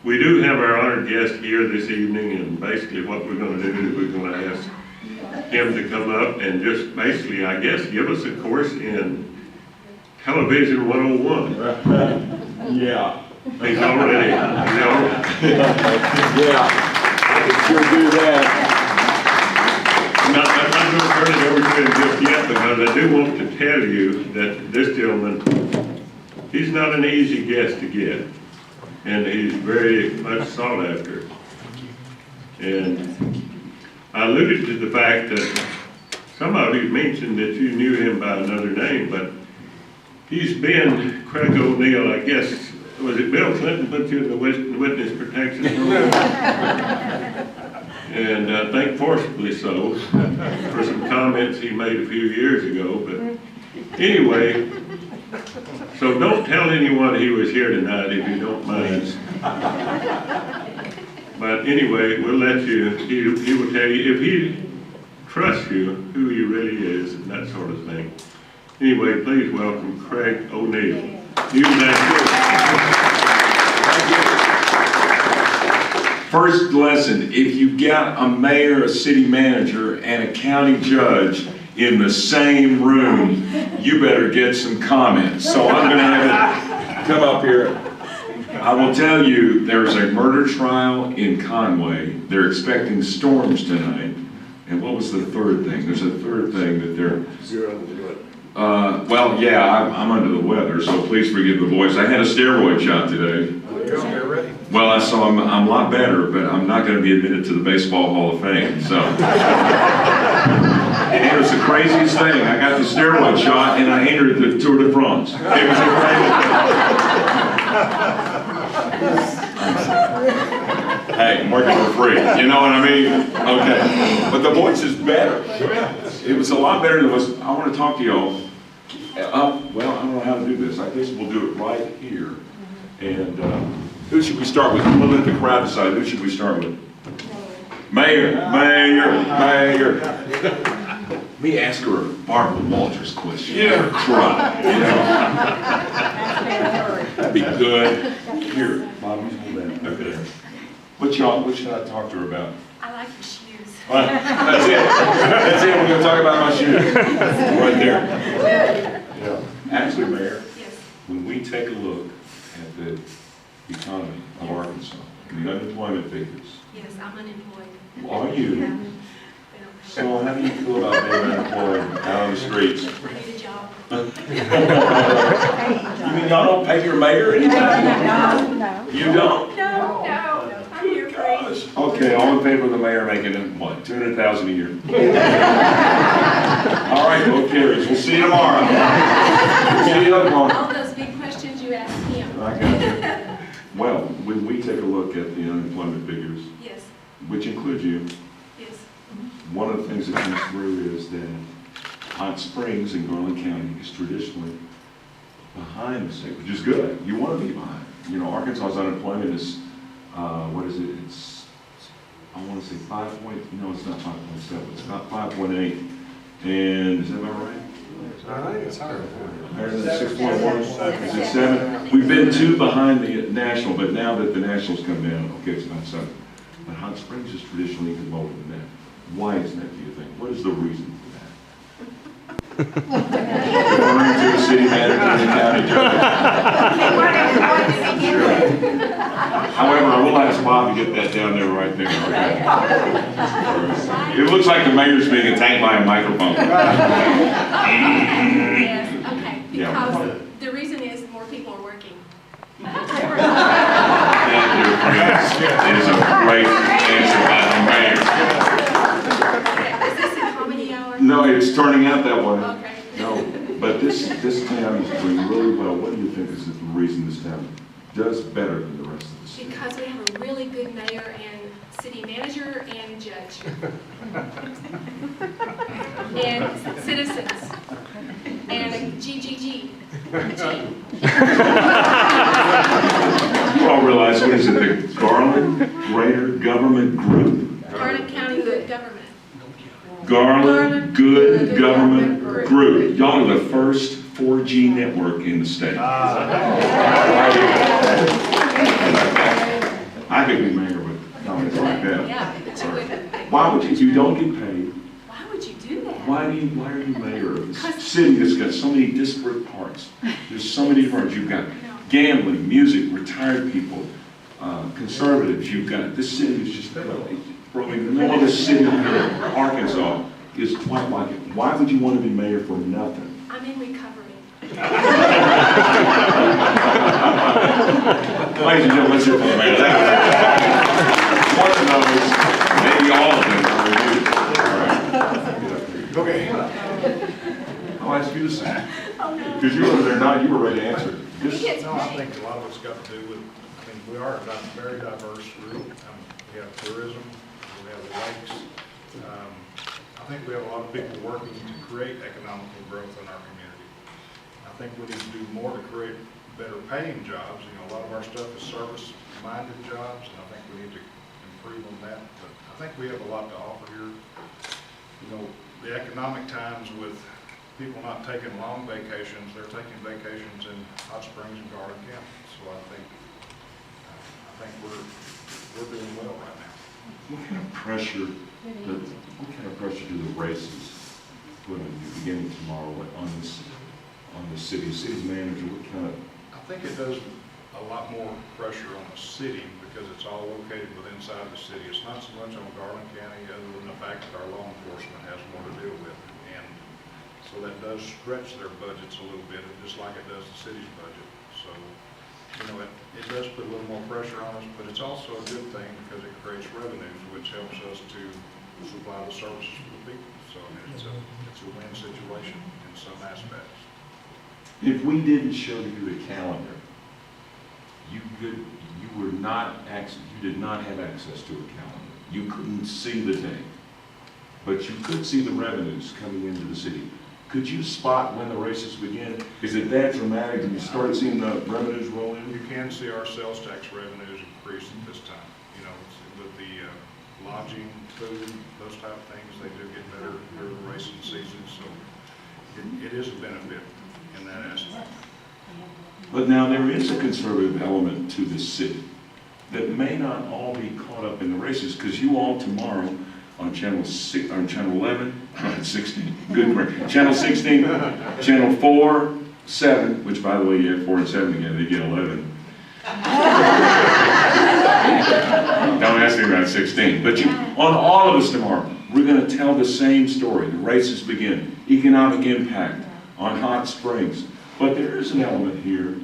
We do have our honored guest here this evening, and basically what we're going to do is we're going to ask him to come up and just basically, I guess, give us a course in Television 101. Yeah. He's already, Yeah, I can sure do that. I'm not going to turn it over to him just yet, because I do want to tell you that this gentleman, he's not an easy guest to get, and he's very much sought after. And I alluded to the fact that some of you mentioned that you knew him by another name, but he's been Craig O'Neill, I guess. Was it Bill Clinton put you in the witness protection program? And I think forcibly so, for some comments he made a few years ago. But anyway, so don't tell anyone he was here tonight if you don't mind. But anyway, we'll let you, he will tell you, if he trusts you, who he really is and that sort of thing. Anyway, please welcome Craig O'Neill. First lesson, if you got a mayor, a city manager, and a county judge in the same room, you better get some comments. So I'm gonna have it come up here. I will tell you, there's a murder trial in Conway. They're expecting storms tonight. And what was the third thing? There's a third thing that they're... well, yeah, I'm under the weather, so please forgive the voice. I had a steroid shot today. Well, so I'm a lot better, but I'm not going to be admitted to the Baseball Hall of Fame. So, and it was the craziest thing. I got the steroid shot, and I entered the Tour de France. It was the craziest thing. Hey, I'm working for free. You know what I mean? Okay, but the voice is better. It was a lot better than it was. I want to talk to y'all. Well, I don't know how to do this. I guess we'll do it right here. And who should we start with? We'll let the crowd decide. Who should we start with? Mayor. Let me ask her a Barbara Walters question. Yeah. Cry. You know? That'd be good. Here, Bob, hold that. Okay. What should I talk to her about? I like your shoes. That's it. That's it. We're going to talk about my shoes. Right there. Yeah. Actually, Mayor, Yes. when we take a look at the economy of Arkansas, the unemployment figures. Yes, I'm unemployed. Are you? Yeah. So how do you feel about being unemployed out on the streets? I need a job. You mean y'all don't pay your mayor anytime? No. You don't? No, I'm here for Gosh. Okay, all in favor of the mayor making, what, $200,000 a year? All right, vote carries. We'll see you tomorrow. See you tomorrow. all those big questions you asked him. I got you. Well, when we take a look at the unemployment figures, Yes, which include you, yes. one of the things that comes through is that Hot Springs in Garland County is traditionally behind the state, which is good. You want to be behind. You know, Arkansas's unemployment is, what is it? It's, I want to say 5 point, no, it's not 5.7, it's about 5.8. And is that about right? I think it's higher. Higher than 6.1? Is it 7? We've been 2 behind the national, but now that the nationals come down, okay, it's about 7. But Hot Springs is traditionally even lower than that. Why is that, do you think? What is the reason for that? Referring to the city manager and the county judge. However, I will ask Bob to get that down there right there. Okay. It looks like the mayor's being attacked by a microphone. Yes, okay. Because the reason is more people are working. Thank you, friends. It is a great answer by the mayor. Is this a comedy hour? No, it's turning out that way. Okay. No, but this town is doing really well. What do you think is the reason this town does better than the rest of the city? Because we have a really good mayor and city manager and judge. And citizens. And a GGG. You all realize, what is it, the Garland Good Government Group? Garland County Good Government. Garland Good Government Group. Y'all are the first 4G network in the state. I could be mayor with comments like that. Yeah, but you wouldn't. Why would you don't get paid? Why would you do that? Why are you mayor of this city that's got so many disparate parts? There's so many parts. You've got gambling, music, retired people, conservatives. You've got, this city is just, probably no other city in Arkansas is quite like it. Why would you want to be mayor for nothing? I'm in recovery. Ladies and gentlemen, let's hear from the mayor. One of those, maybe all of them are you. All right. Okay. I'll ask you the same. Because you were there now, you were ready to answer. This, No, I think a lot of it's got to do with, we are a very diverse group. We have tourism, we have the lakes. I think we have a lot of people working to create economical growth in our community. I think we need to do more to create better paying jobs. A lot of our stuff is service-minded jobs, and I think we need to improve on that. But I think we have a lot to offer here. The economic times with people not taking long vacations, they're taking vacations in Hot Springs and Garland County. So I think we're doing well right now. what kind of pressure do the races put on you beginning tomorrow on the city's manager? What kind of? I think it does a lot more pressure on the city because it's all located within inside the city. It's not so much on Garland County other than the fact that our law enforcement has more to deal with. And so that does stretch their budgets a little bit, just like it does the city's budget. So, it does put a little more pressure on us, but it's also a good thing because it creates revenues, which helps us to supply the services for the people. So it's a win situation in some aspects. If we didn't show you the calendar, you did not have access to a calendar. You couldn't see the day, but you could see the revenues coming into the city. Could you spot when the races begin? Is it that dramatic when you start seeing the revenues roll in? You can see our sales tax revenues increase at this time. With the lodging, food, those type of things, they do get better during the racing season. So it is a benefit in that aspect. But now there is a conservative element to this city that may not all be caught up in the races, because you all tomorrow on channel 11, 16, good work. Channel 16, channel 4, 7, which by the way, you have 4 and 7 again, they get 11. Don't ask me about 16. But on all of us tomorrow, we're going to tell the same story. The races begin. Economic impact on Hot Springs. But there is an element here,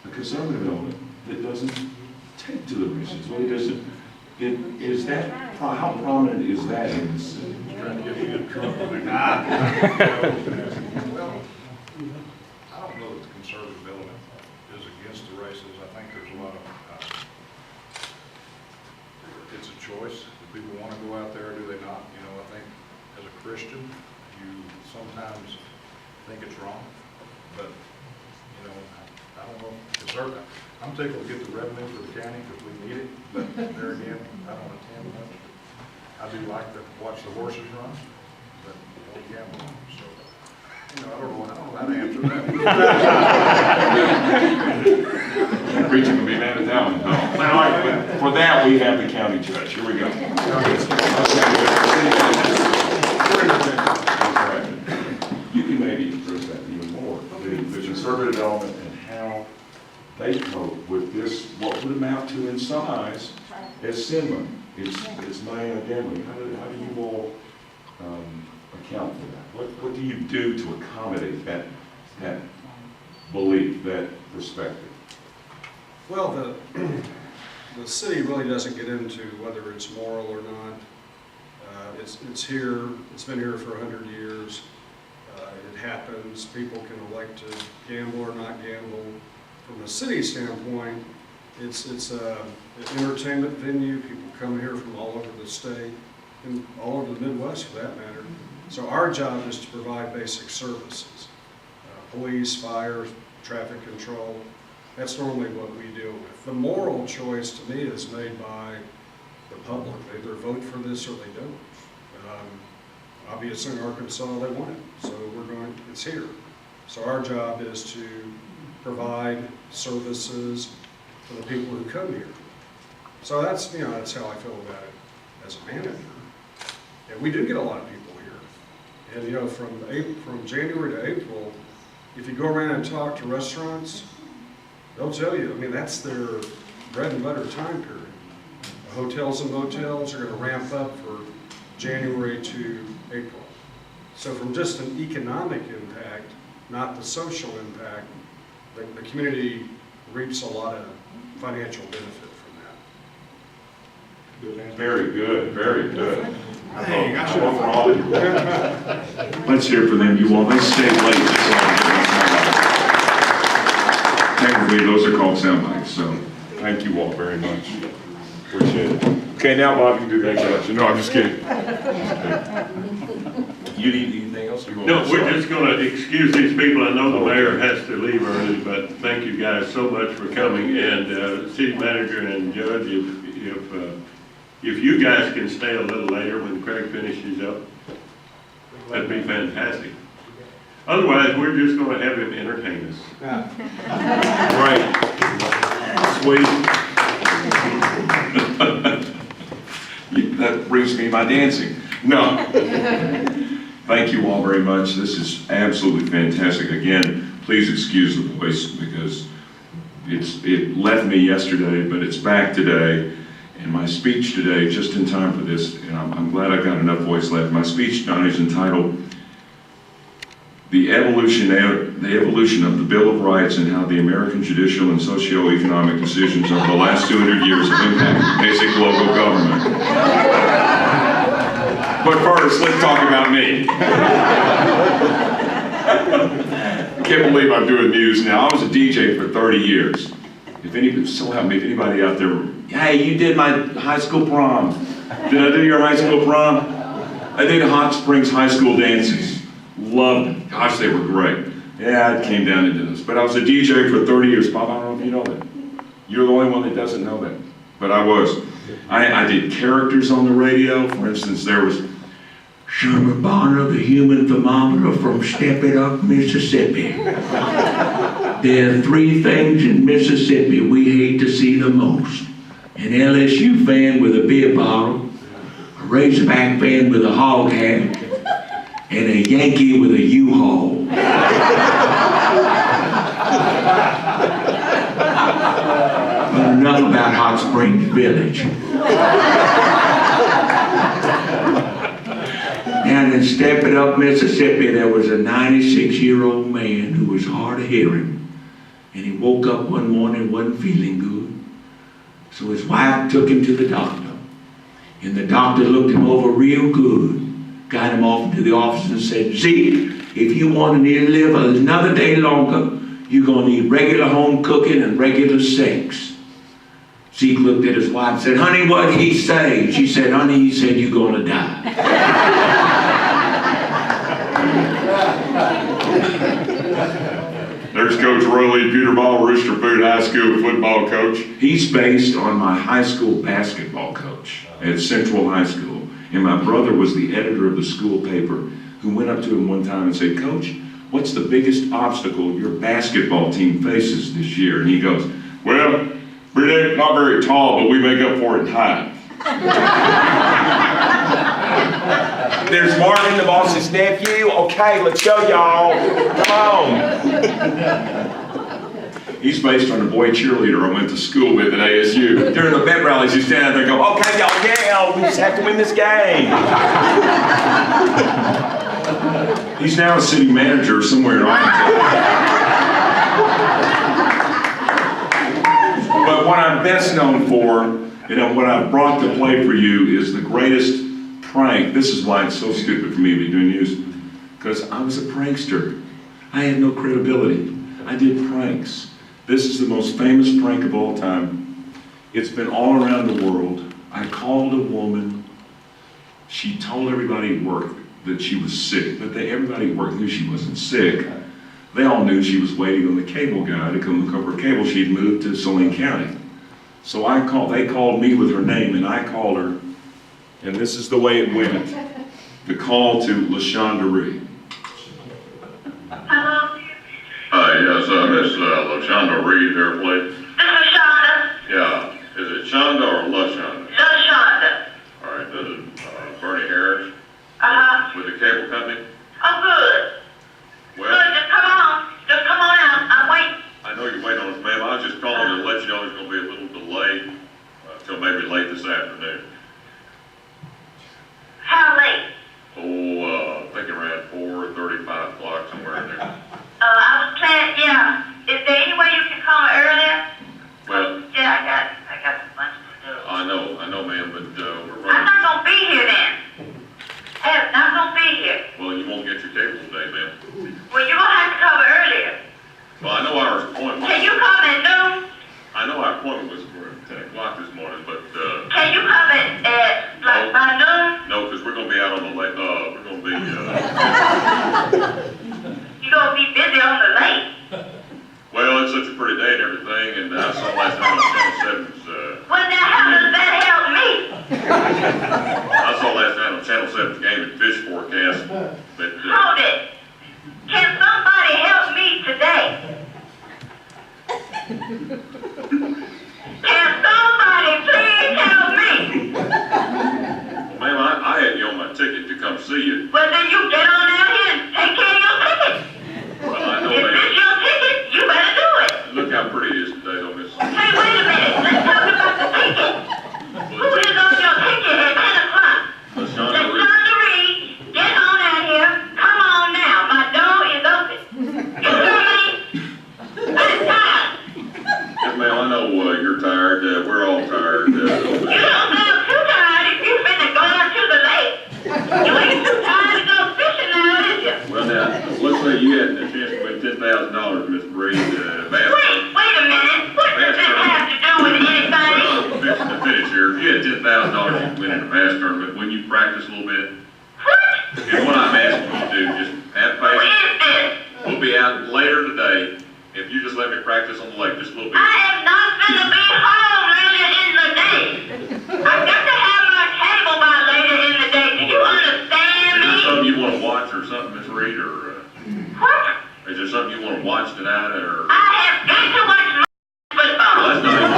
a conservative element, that doesn't take to the races. Well, how prominent is that in the city? Trying to get me in trouble. Well, I don't know that the conservative element is against the races. I think there's a lot of, it's a choice. Do people want to go out there or do they not? I think as a Christian, you sometimes think it's wrong, but, I don't know. Conservative, I'm tickled to get the revenue for the county because we need it, but there again, I don't attend much. I do like to watch the horses run, but I don't gamble. So, I don't know how to answer that. Preaching will be mad at that one. No. All right, but for that, we have the county judge. Here we go. You can maybe address that even more. The conservative element and how they cope with this, what would amount to in some eyes as sin money. It's money and gambling. How do you all account for that? What do you do to accommodate that belief, that perspective? Well, the city really doesn't get into whether it's moral or not. It's here. It's been here for 100 years. It happens. People can elect to gamble or not gamble. From a city standpoint, it's an entertainment venue. People come here from all over the state and all over the Midwest for that matter. So our job is to provide basic services. Police, fire, traffic control. That's normally what we deal with. The moral choice to me is made by the public. They either vote for this or they don't. Obviously in Arkansas they want it, so it's here. So our job is to provide services for the people who come here. So that's, that's how I feel about it as a manager. And we do get a lot of people here. And, from January to April, if you go around and talk to restaurants, they'll tell you, that's their bread and butter time period. Hotels and motels are going to ramp up for January to April. So from just an economic impact, not the social impact, the community reaps a lot of financial benefit from that. Very good, very good. Hey, I should have. Let's hear from them, you all. They stay late. Technically, those are called sound bites, so thank you all very much. Appreciate it. Okay, now Bob, you can do the introduction. No, I'm just kidding. You need anything else? No, we're just going to excuse these people. I know the mayor has to leave early, but thank you guys so much for coming. And city manager and judge, if you guys can stay a little later when Craig finishes up, that'd be fantastic. Otherwise, we're just going to have him entertain us. Right. Sweet. That brings me my dancing. No. Thank you all very much. This is absolutely fantastic. Again, please excuse the voice because it left me yesterday, but it's back today. And my speech today, just in time for this, and I'm glad I've got enough voice left. My speech tonight is entitled The Evolution of the Bill of Rights and How the American Judicial and Socio-Economic Decisions over the last 200 years have impacted basic local government. But first, let's talk about me. I can't believe I'm doing news now. I was a DJ for 30 years. If anybody out there, hey, you did my high school prom. Did I do your high school prom? I did Hot Springs high school dances. Loved it. Gosh, they were great. Yeah, I came down into this. But I was a DJ for 30 years. Bob, I don't know if you know that. You're the only one that doesn't know that. But I was. I did characters on the radio. For instance, there was Sherman Bonner, the human thermometer from Step It Up, Mississippi. There are 3 things in Mississippi we hate to see the most. An LSU fan with a beer bottle, a Razorback fan with a hog hat, and a Yankee with a U-Haul. But enough about Hot Springs Village. Down in Step It Up, Mississippi, there was a 96-year-old man who was hard of hearing. And he woke up one morning and wasn't feeling good. So his wife took him to the doctor. And the doctor looked him over real good, got him off to the office and said, Zeke, if you want to live another day longer, you're going to need regular home cooking and regular sex. Zeke looked at his wife and said, honey, what'd he say? She said, honey, he said you're going to die. There's Coach Rowley, Peterball Rooster Food High School football coach. He's based on my high school basketball coach at Central High School. And my brother was the editor of the school paper who went up to him one time and said, Coach, what's the biggest obstacle your basketball team faces this year? And he goes, well, we're not very tall, but we make up for it in height. There's Marvin, the boss's nephew. Okay, let's go, y'all. Come on. He's based on a boy cheerleader I went to school with at ASU. During the pep rallies, you stand out there and go, okay, y'all, yeah, we just have to win this game. He's now a city manager somewhere in Arkansas. But what I'm best known for, what I've brought to play for you is the greatest prank. This is why it's so stupid for me to be doing news, because I was a prankster. I had no credibility. I did pranks. This is the most famous prank of all time. It's been all around the world. I called a woman. She told everybody at work that she was sick, but everybody at work knew she wasn't sick. They all knew she was waiting on the cable guy to come look up her cable. She'd moved to Saline County. So they called me with her name, and I called her, and this is the way it went. The call to LaShonda Reed. Hello? Yes, Miss LaShonda Reed there, please. This is Shonda. Yeah. Is it Shonda or say you had a chance to win $10,000, Miss Bree, Wait a minute. What does this have to do with anything? Just to finish here, if you had $10,000 you could win in a bass tournament, when you practice a little bit, What? and what I'm asking you to do, just have What patience. is this? We'll be out later today. If you just let me practice on the lake just a little bit. I am not gonna be home later in the day. I've got to have my cable by later in the day. Do you understand Is there me? something you want to watch or something, Miss Reed, or What? is there something you want to watch tonight, or? I have got to watch my Well, football. that's not even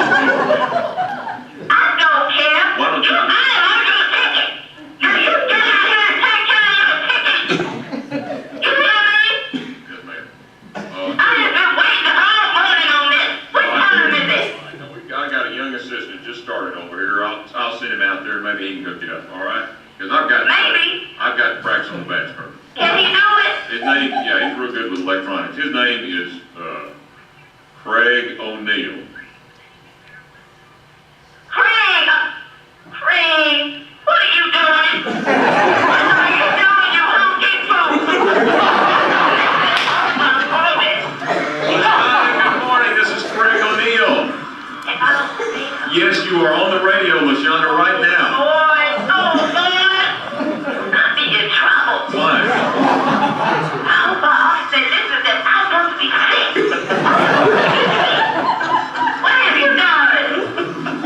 I don't care. Why don't you- I am under a ticket. Now you get out here and take care of the ticket. You hear me? Yes, ma'am. I have been waiting all morning on this. What time is it? I got a young assistant just started over here. I'll send him out there. Maybe he can hook it up. All right? Because I've got practice on the bass tournament. Can he do it? His name, yeah, he's real good with electronics. His name is Craig O'Neill. Craig, what are you doing? What are you doing, you honky tonk? Good morning. This is Craig O'Neill. Yes, you are on the radio, LaShonda, right now. I'll be in trouble. Why? Our boss said this is that I'm supposed to be sick. What have you done?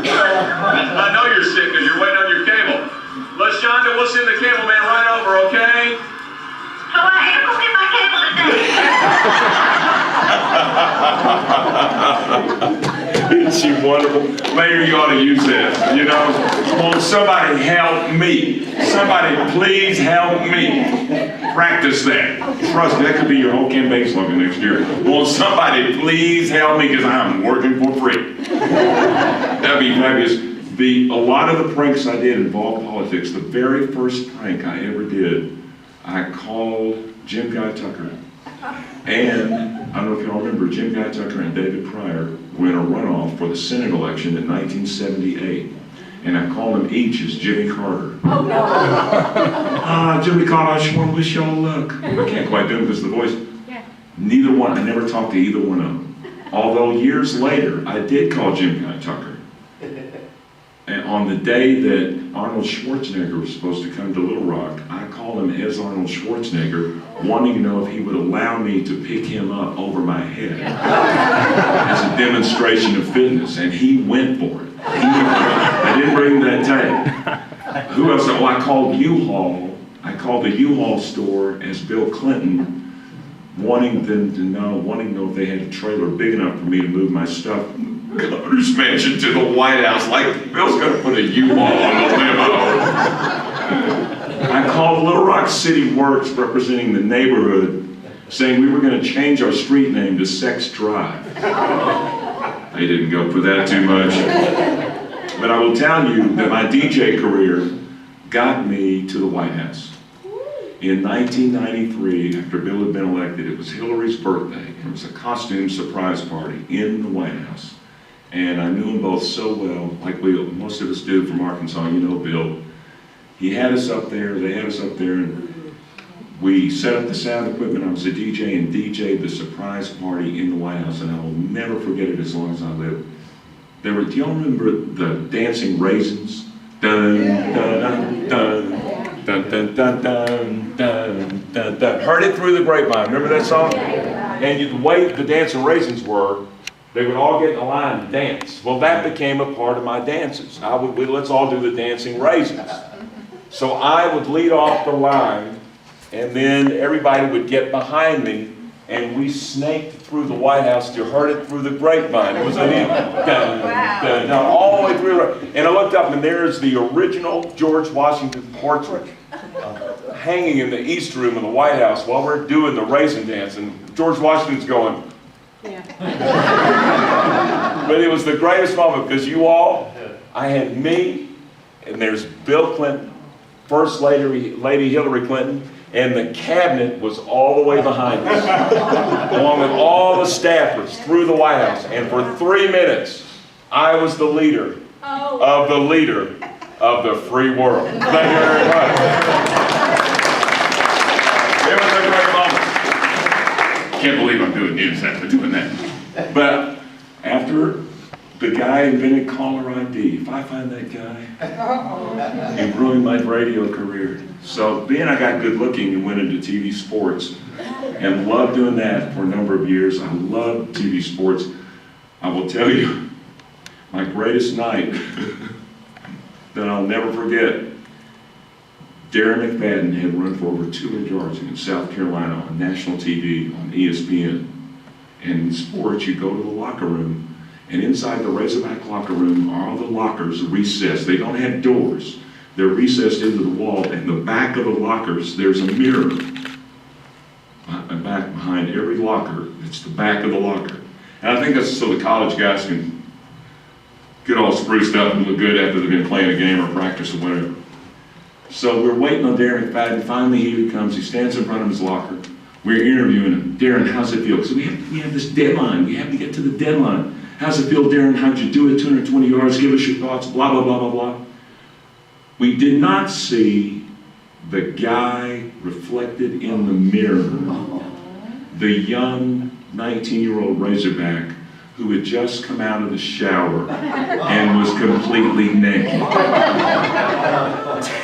I know you're sick because you're waiting on your cable. LaShonda, we'll send the cable man right over, okay? So I am going to get my cable today. Isn't she wonderful? Mayor, you ought to use that, you know? Won't somebody help me? Somebody please help me. Practice that. Trust me, that could be your whole campaign slogan next year. Won't somebody please help me because I'm working for free. That'd be fabulous. A lot of the pranks I did involved politics. The very first prank I ever did, I called Jim Guy Tucker. And I don't know if y'all remember, Jim Guy Tucker and David Pryor were in a runoff for the Senate election in 1978. And I called them each as Jimmy Carter. Oh, no. Jimmy Carter, I just want to wish y'all luck. I can't quite do it because of the voice. Yeah. Neither one, I never talked to either one of them. Although years later, I did call Jim Guy Tucker. And on the day that Arnold Schwarzenegger was supposed to come to Little Rock, I called him as Arnold Schwarzenegger, wanting to know if he would allow me to pick him up over my head as a demonstration of fitness, and he went for it. I didn't bring that tape. Who else? Oh, I called U-Haul. I called the U-Haul store as Bill Clinton, wanting to know if they had a trailer big enough for me to move my stuff from the governor's mansion to the White House. Like, Bill's gonna put a U-Haul on a limo. I called Little Rock City Works, representing the neighborhood, saying we were gonna change our street name to Sex Drive. They didn't go for that too much. But I will tell you that my DJ career got me to the White House. In 1993, after Bill had been elected, it was Hillary's birthday. It was a costume surprise party in the White House. And I knew them both so well, like most of us do from Arkansas. You know Bill. He had us up there, they had us up there, and we set up the sound equipment. I was a DJ and DJ'd the surprise party in the White House, and I will never forget it as long as I live. Do y'all remember the dancing raisins? Dun, dun, dun, dun, dun, dun, dun, dun, dun, dun, dun. Heard it through the grapevine. Remember that song? And the way the dancing raisins were, they would all get in a line and dance. Well, that became a part of my dances. Let's all do the dancing raisins. So I would lead off the line, and then everybody would get behind me, and we snaked through the White House to Heard It Through the Grapevine. It was an dun, all the way through. And I looked up, and there's the original George Washington portrait hanging in the East Room of the White House while we're doing the raisin dance, and George Washington's going. Yeah. But it was the greatest moment because I had me, and there's Bill Clinton, First Lady Hillary Clinton, and the cabinet was all the way behind us, along with all the staffers through the White House. And for 3 minutes, I was the leader of the free world. Thank you very much. It was a great moment. Can't believe I'm doing news after doing that. But after the guy invented caller ID, if I find that guy, it ruined my radio career. So being I got good looking and went into TV sports and loved doing that for a number of years. I loved TV sports. I will tell you, my greatest night that I'll never forget, Darren McFadden had run for over 200 yards in South Carolina on national TV on ESPN. And in sports, you go to the locker room, and inside the Razorback locker room are all the lockers recessed. They don't have doors. They're recessed into the wall, and the back of the lockers, there's a mirror. Back behind every locker, it's the back of the locker. And I think that's so the college guys can get all spruced up and look good after they've been playing a game or practice or whatever. So we're waiting on Darren McFadden. Finally, here he comes. He stands in front of his locker. We're interviewing him. Darren, how's it feel? Because we have this deadline. We have to get to the deadline. How's it feel, Darren? How'd you do it? 220 yards. Give us your thoughts. Blah, blah, blah, blah, blah. We did not see the guy reflected in the mirror, the young 19-year-old Razorback who had just come out of the shower and was completely naked.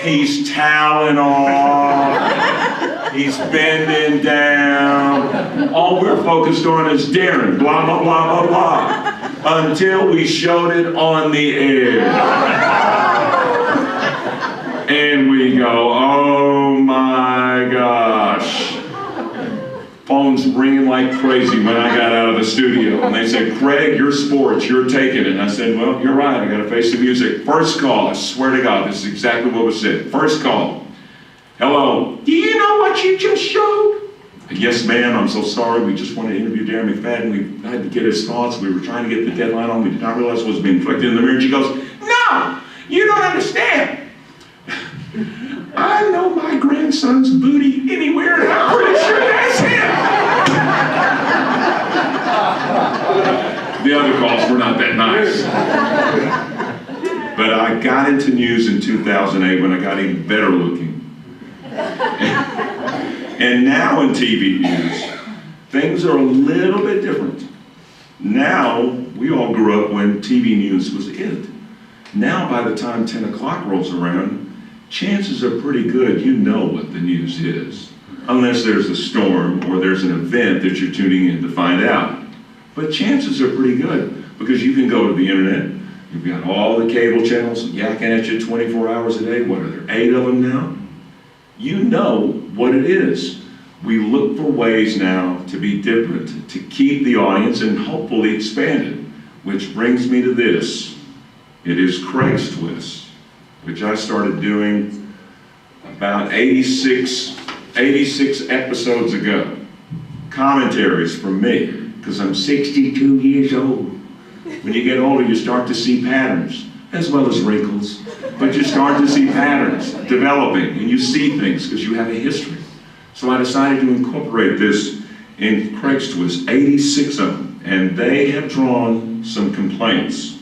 He's toweling off, he's bending down. All we're focused on is Darren, blah, blah, blah, blah, blah, until we showed it on the air. And we go, oh my gosh. Phones ringing like crazy when I got out of the studio. And they said, Craig, your sports, you're taking it. And I said, well, you're right, I gotta face the music. First call, I swear to God, this is exactly what was said. First call. Hello, do you know what you just showed? Yes, ma'am, I'm so sorry. We just want to interview Darren McFadden. We had to get his thoughts. We were trying to get the deadline on. We did not realize what was being reflected in the mirror. And she goes, no, you don't understand. I know my grandson's booty anywhere, and I'm pretty sure that's him. The other calls were not that nice. But I got into news in 2008 when I got even better looking. And now in TV news, things are a little bit different. Now, we all grew up when TV news was it. Now, by the time 10 o'clock rolls around, chances are pretty good you know what the news is, unless there's a storm or there's an event that you're tuning in to find out. But chances are pretty good because you can go to the internet, you've got all the cable channels yakking at you 24 hours a day. What are there, 8 of them now? You know what it is. We look for ways now to be different, to keep the audience and hopefully expand it, which brings me to this. It is Craig's Twist, which I started doing about 86 episodes ago. Commentaries from me, because I'm 62 years old. When you get older, you start to see patterns, as well as wrinkles, but you start to see patterns developing, and you see things because you have a history. So I decided to incorporate this in Craig's Twist, 86 of them, and they have drawn some complaints.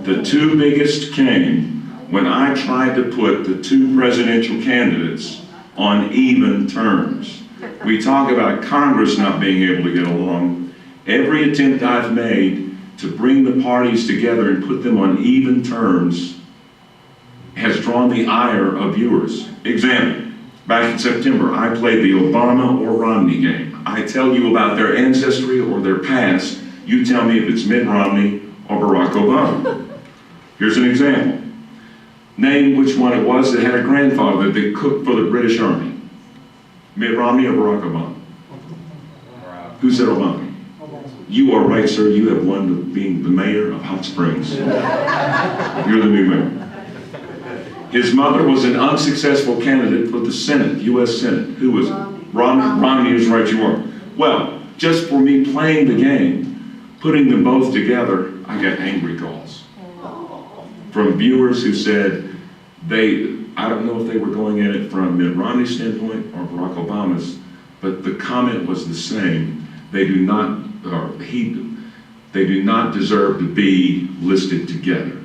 The two biggest came when I tried to put the two presidential candidates on even terms. We talk about Congress not being able to get along. Every attempt I've made to bring the parties together and put them on even terms has drawn the ire of viewers. Example, back in September, I played the Obama or Romney game. I tell you about their ancestry or their past. You tell me if it's Mitt Romney or Barack Obama. Here's an example. Name which one it was that had a grandfather that cooked for the British Army. Mitt Romney or Barack Obama? Who said Obama? You are right, sir. You have won being the mayor of Hot Springs. You're the new mayor. His mother was an unsuccessful candidate for the Senate, U.S. Senate. Who was it? Romney? Romney was right, you are. Well, just for me playing the game, putting them both together, I got angry calls from viewers who said I don't know if they were going at it from Mitt Romney's standpoint or Barack Obama's, but the comment was the same. They do not deserve to be listed together.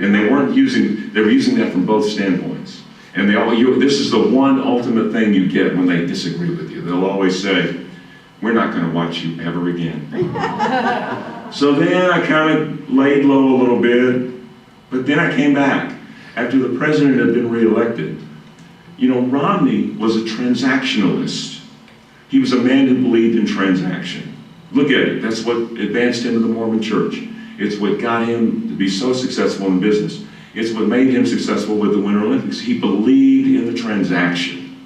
And they were using that from both standpoints. And this is the one ultimate thing you get when they disagree with you. They'll always say, we're not going to watch you ever again. So then I kind of laid low a little bit, but then I came back after the president had been reelected. You know, Romney was a transactionalist. He was a man who believed in transaction. Look at it, that's what advanced him to the Mormon church. It's what got him to be so successful in business. It's what made him successful with the Winter Olympics. He believed in the transaction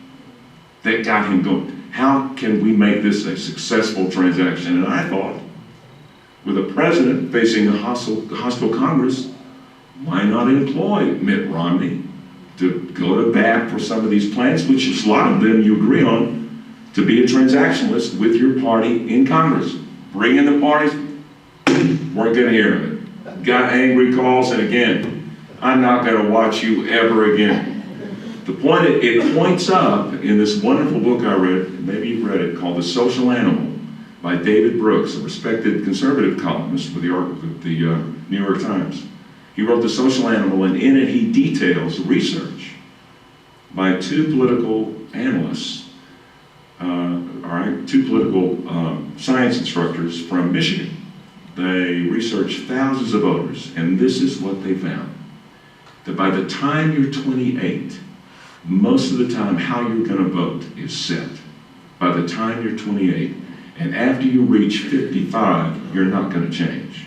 that got him going. How can we make this a successful transaction? And I thought, with a president facing a hostile Congress, why not employ Mitt Romney to go to bat for some of these plans, which is a lot of them you agree on, to be a transactionalist with your party in Congress. Bring in the parties, weren't gonna hear of it. Got angry calls, and again, I'm not gonna watch you ever again. The point, it points up in this wonderful book I read, maybe you've read it, called The Social Animal by David Brooks, a respected conservative columnist with the New York Times. He wrote The Social Animal, and in it he details research by two political analysts, two political science instructors from Michigan. They researched thousands of voters, and this is what they found. That by the time you're 28, most of the time how you're going to vote is set. By the time you're 28, and after you reach 55, you're not going to change.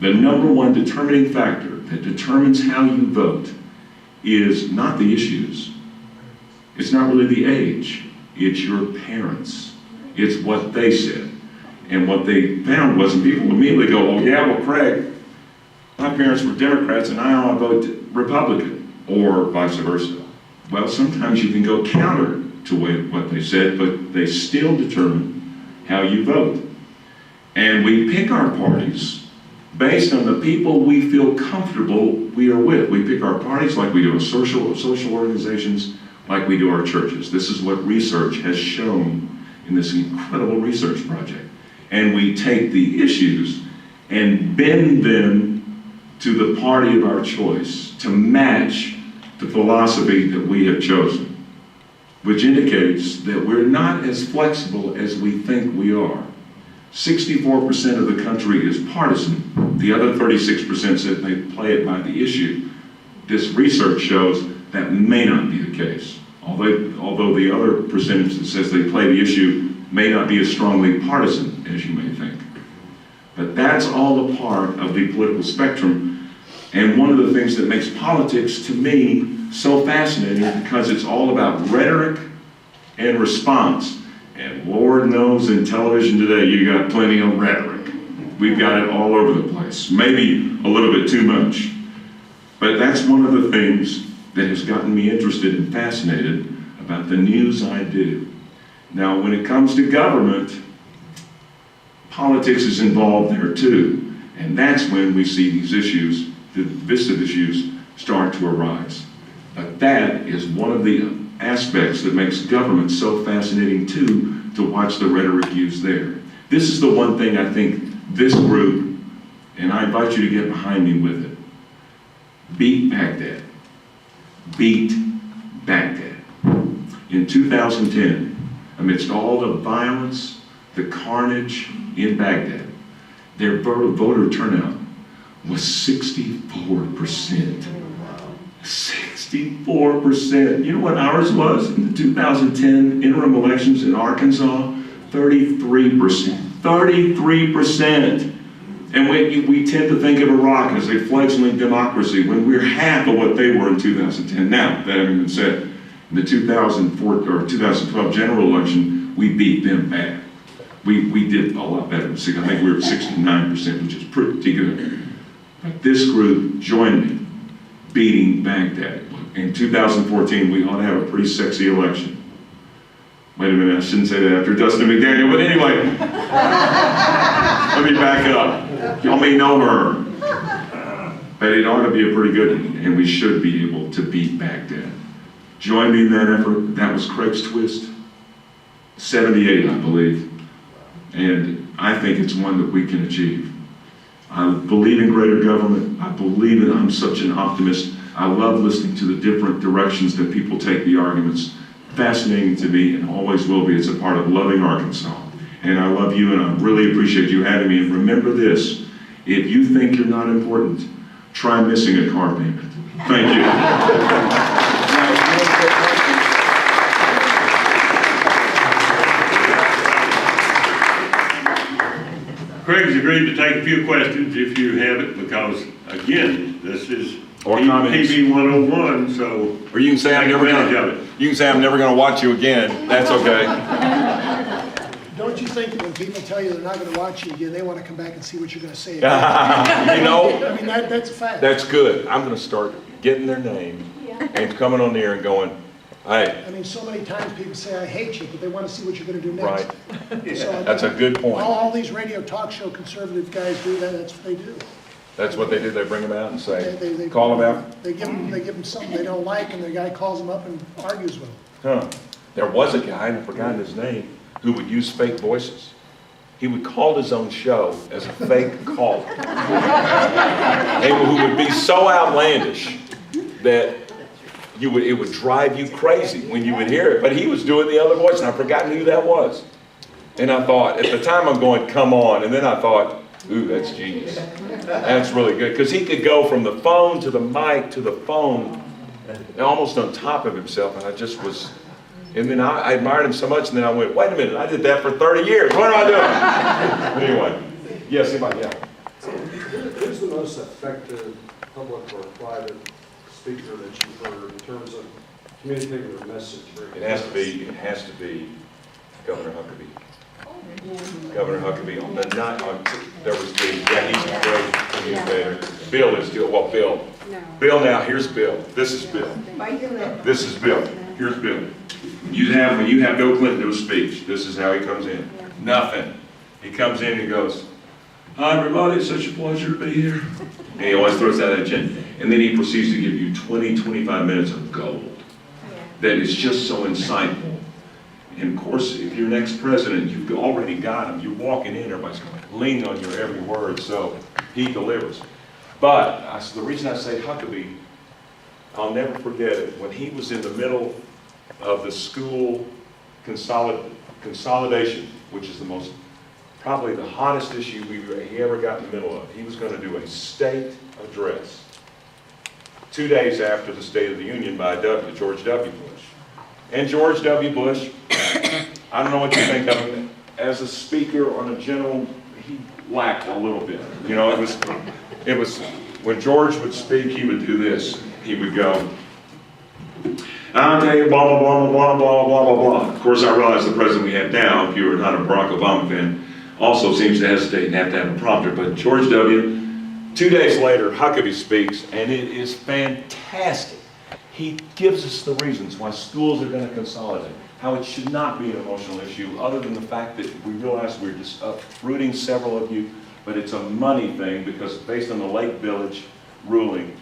The number one determining factor that determines how you vote is not the issues. It's not really the age. It's your parents. It's what they said. And what they found was, and people immediately go, oh yeah, well Craig, my parents were Democrats and I want to vote Republican, or vice versa. Well, sometimes you can go counter to what they said, but they still determine how you vote. And we pick our parties based on the people we feel comfortable we are with. We pick our parties like we do our social organizations, like we do our churches. This is what research has shown in this incredible research project. And we take the issues and bend them to the party of our choice to match the philosophy that we have chosen, which indicates that we're not as flexible as we think we are. 64% of the country is partisan. The other 36% said they play it by the issue. This research shows that may not be the case. Although the other percentage that says they play the issue may not be as strongly partisan as you may think. But that's all a part of the political spectrum. And one of the things that makes politics, to me, so fascinating is because it's all about rhetoric and response. And Lord knows in television today, you got plenty of rhetoric. We've got it all over the place, maybe a little bit too much. But that's one of the things that has gotten me interested and fascinated about the news I do. Now, when it comes to government, politics is involved there too. And that's when we see these issues, the divisive issues, start to arise. But that is one of the aspects that makes government so fascinating too, to watch the rhetoric used there. This is the one thing I think this group, and I invite you to get behind me with it, beat Baghdad. Beat Baghdad. In 2010, amidst all the violence, the carnage in Baghdad, their voter turnout was 64%. 64%. You know what ours was in the 2010 interim elections in Arkansas? 33%. 33%. And we tend to think of Iraq as a fledgling democracy when we're half of what they were in 2010. Now, that having been said, in the 2012 general election, we beat them bad. We did a lot better. I think we were 69%, which is pretty good. But this group joined me, beating Baghdad. In 2014, we ought to have a pretty sexy election. Wait a minute, I shouldn't say that after Dustin McDaniel, but anyway, let me back up. Y'all may know her, but it ought to be a pretty good one, and we should be able to beat Baghdad. Join me in that effort. That was Craig's twist. 78, I believe, and I think it's one that we can achieve. I believe in greater government. I believe in, I'm such an optimist. I love listening to the different directions that people take the arguments. Fascinating to me and always will be. It's a part of loving Arkansas. And I love you, and I really appreciate you having me. And remember this, if you think you're not important, try missing a car payment. Thank you. Craig's agreed to take a few questions if you have it, because again, this is Or comments. PB 101, so. Or you can say I'm take never advantage gonna. of it. You can say I'm never gonna watch you again. That's okay. Don't you think that when people tell you they're not going to watch you again, they want to come back and see what you're going to say again? You know, I mean, that's a fact. that's good. I'm gonna start getting their name and coming on there and going, hey, I mean, so many times people say, I hate you, but they want to see what you're going to do next. right. So, That's a good point. all these radio talk show conservative guys do that, that's what they do. That's what they do. They bring them out and say, They call them out. They give them something they don't like, and the guy calls them up and argues with them. Huh. There was a guy, and I've forgotten his name, who would use fake voices. He would call his own show as a fake caller. And who would be so outlandish that it would drive you crazy when you would hear it. But he was doing the other voice, and I've forgotten who that was. And I thought, at the time I'm going, come on. And then I thought, ooh, that's genius. That's really good. Because he could go from the phone to the mic to the phone, and almost on top of himself. And I just was, and then I admired him so much, and then I went, wait a minute, I did that for 30 years. What am I doing? Anyway, yes, anybody, yeah. Who's the most effective public or private speaker that you've heard in terms of communicating their message? It has to be Governor Huckabee. Governor Huckabee on the night, there was he's a great communicator. Bill is still, well, Bill. Bill now, here's Bill. This is Bill. This is Bill. Here's Bill. When you have Bill Clinton do a speech, this is how he comes in. Nothing. He comes in and he goes, hi everybody, it's such a pleasure to be here. And he always throws out that chin. And then he proceeds to give you 20, 25 minutes of gold. That is just so insightful. And of course, if you're next president, you've already got him. You're walking in, everybody's going to lean on your every word, so he delivers. But the reason I say Huckabee, I'll never forget it. When he was in the middle of the school consolidation, which is probably the hottest issue he ever got in the middle of, he was going to do a state address 2 days after the State of the Union by George W. Bush. And George W. Bush, I don't know what you think of him, as a speaker on a general, he lacked a little bit. You know, it was, when George would speak, he would do this. He would go, I'll tell you blah, blah, blah, blah, blah, blah, blah, blah. Of course, I realize the president we have now, if you're not a Barack Obama fan, also seems to hesitate and have to have a prompter. But George W., 2 days later, Huckabee speaks, and it is fantastic. He gives us the reasons why schools are going to consolidate, how it should not be an emotional issue, other than the fact that we realize we're just uprooting several of you, but it's a money thing because based on the Lake Village ruling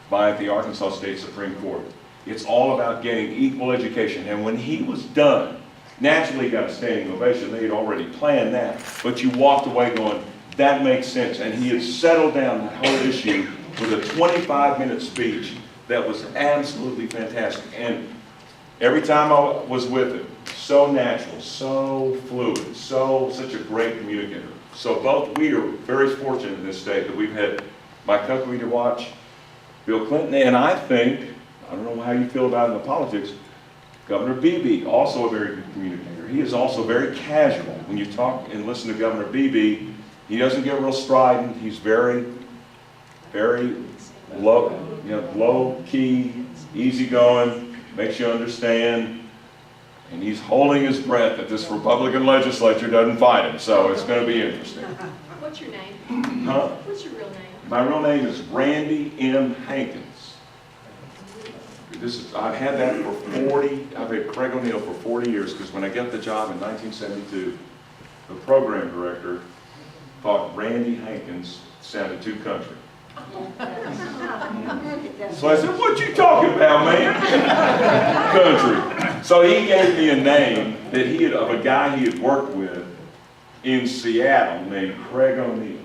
by the Arkansas State Supreme Court, it's all about getting equal education. And when he was done, naturally he got a standing ovation. They had already planned that, but you walked away going, that makes sense. And he had settled down that whole issue with a 25-minute speech that was absolutely fantastic. And every time I was with him, so natural, so fluid, such a great communicator. So we are very fortunate in this state that we've had Mike Huckabee to watch, Bill Clinton, and I think, I don't know how you feel about it in the politics, Governor Beebe, also a very good communicator. He is also very casual. When you talk and listen to Governor Beebe, he doesn't get real strident. He's very, very low key, easygoing, makes you understand, and he's holding his breath that this Republican legislature doesn't fight him, so it's going to be interesting. What's your name? Huh? What's your real name? My real name is Randy M. Hankins. I've had that I've had Craig O'Neill for 40 years, because when I got the job in 1972, the program director thought Randy Hankins sounded too country. So I said, what you talking about, man? Country. So he gave me a name of a guy he had worked with in Seattle named Craig O'Neill.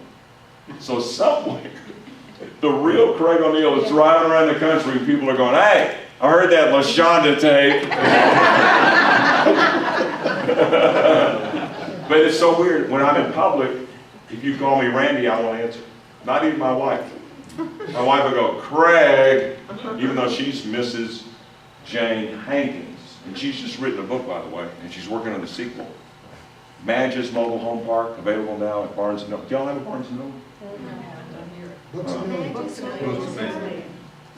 So somewhere, the real Craig O'Neill is driving around the country and people are going, hey, I heard that LaShonda tape. But it's so weird, when I'm in public, if you call me Randy, I won't answer. Not even my wife. My wife will go, Craig, even though she's Mrs. Jane Hankins. And she's just written a book, by the way, and she's working on the sequel. Madge's Mobile Home Park, available now at Barnes & Noble. Do y'all have a Barnes & Noble? Books and millions.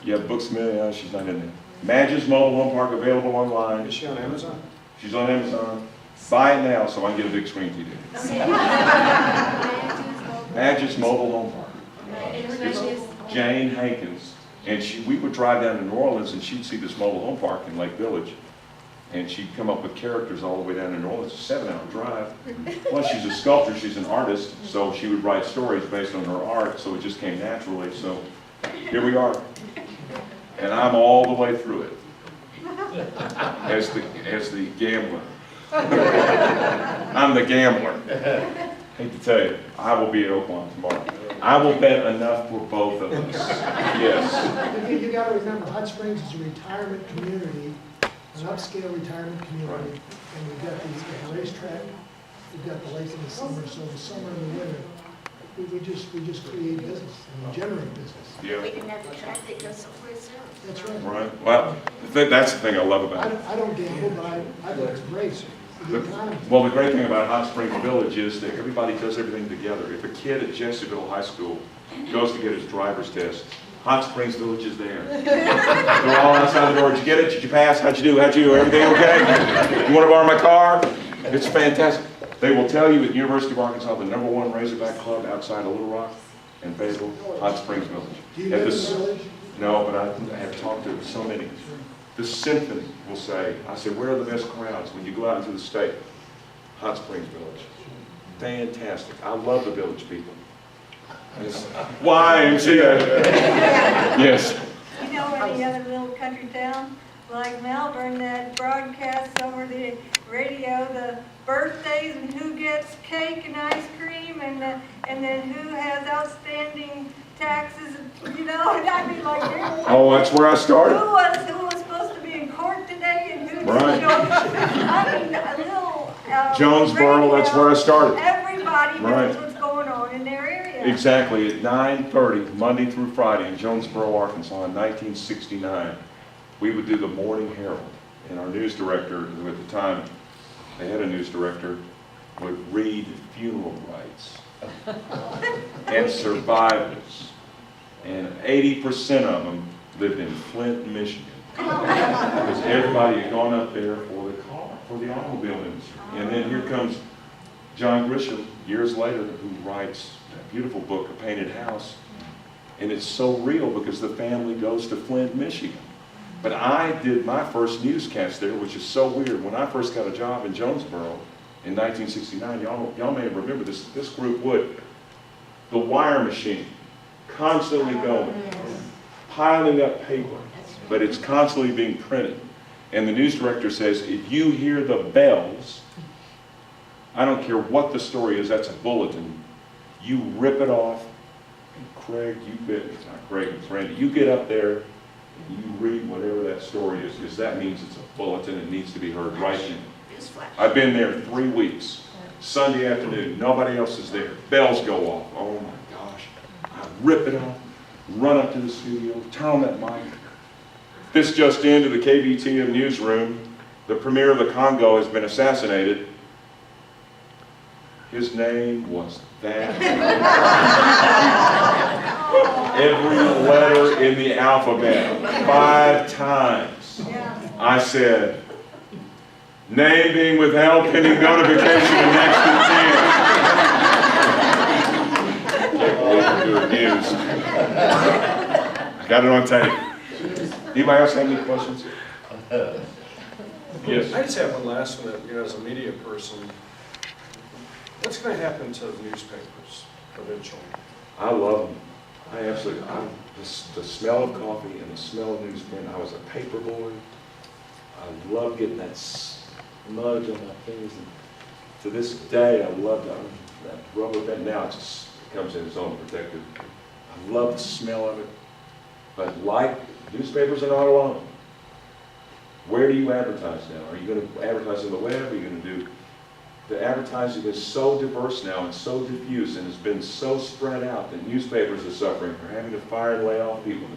Yeah, Books Million, she's not in there. Madge's Mobile Home Park, available online. Is she on Amazon? She's on Amazon. Buy it now so I can get a big screen TV. Madge's Mobile Home Park. It's Jane Hankins. And we would drive down to New Orleans and she'd see this mobile home park in Lake Village. And she'd come up with characters all the way down to New Orleans. It's a 7-hour drive. Plus she's a sculptor, she's an artist, so she would write stories based on her art, so it just came naturally. So here we are. And I'm all the way through it. As the gambler. I'm the gambler. Hate to tell you, I will be at Oakland tomorrow. I will bet enough for both of us. Yes. You gotta remember, Hot Springs is a retirement community, an upscale retirement community, and we've got the racetrack, we've got the lake in the summer, so the summer and the winter, we just create business and generate business. Yeah. We can have the traffic go someplace else. That's right. Right. Well, that's the thing I love about it. I don't gamble, but I think it's great. The economy. Well, the great thing about Hot Springs Village is that everybody does everything together. If a kid at Jesseville High School goes to get his driver's test, Hot Springs Village is there. They're all outside the door. Did you get it? Did you pass? How'd you do? How'd you do? Everything okay? You want to borrow my car? It's fantastic. They will tell you at the University of Arkansas, the #1 Razorback club outside of Little Rock and Fayetteville, Hot Springs Village. Do you live in the village? No, but I have talked to so many. The symphony will say, I said, where are the best crowds? When you go out into the state, Hot Springs Village. Fantastic. I love the village people. YMCA. Yes. You know any other little country town like Melbourne that broadcasts over the radio the birthdays and who gets cake and ice cream and then who has outstanding taxes, you know, and I mean like, Oh, that's where I started. who was supposed to be in court today and who didn't Right. show up. I mean, a little, Jonesboro, that's where I started. Everybody knows Right. what's going on in their area. Exactly, at 9:30, Monday through Friday in Jonesboro, Arkansas in 1969, we would do the Morning Herald. And our news director, who at the time, they had a news director, would read funeral rites and survivors. And 80% of them lived in Flint, Michigan. Because everybody had gone up there for the automobile industry. And then here comes John Grisham, years later, who writes that beautiful book, A Painted House. And it's so real because the family goes to Flint, Michigan. But I did my first newscast there, which is so weird. When I first got a job in Jonesboro in 1969, y'all may remember this group would, the wire machine, constantly going, piling up paper, but it's constantly being printed. And the news director says, if you hear the bells, I don't care what the story is, that's a bulletin, you rip it off, and Craig, it's not Craig, it's Randy, you get up there, and you read whatever that story is, because that means it's a bulletin and needs to be heard right then. I've been there 3 weeks. Sunday afternoon, nobody else is there. Bells go off. Oh my gosh. I rip it off, run up to the studio, turn on that mic. This just into the KBTM newsroom. The premier of the Congo has been assassinated. His name was that. Every letter in the alphabet, 5 times. I said, name being withheld pending notification of next of kin. Can't believe I'm doing news. I got it on tape. Anybody else have any questions? Yes. I just have one last one, that, as a media person, what's going to happen to the newspapers eventually? I love them. I absolutely, the smell of coffee and the smell of newsprint. I was a paper boy. I love getting that smudge on my fingers. And to this day, I love that rubber band. Now it comes in its own protected. I love the smell of it. But like newspapers are not alone. Where do you advertise now? Are you going to advertise on the web? Are you going to do the advertising is so diverse now and so diffuse and has been so spread out that newspapers are suffering. They're having to fire and lay off people.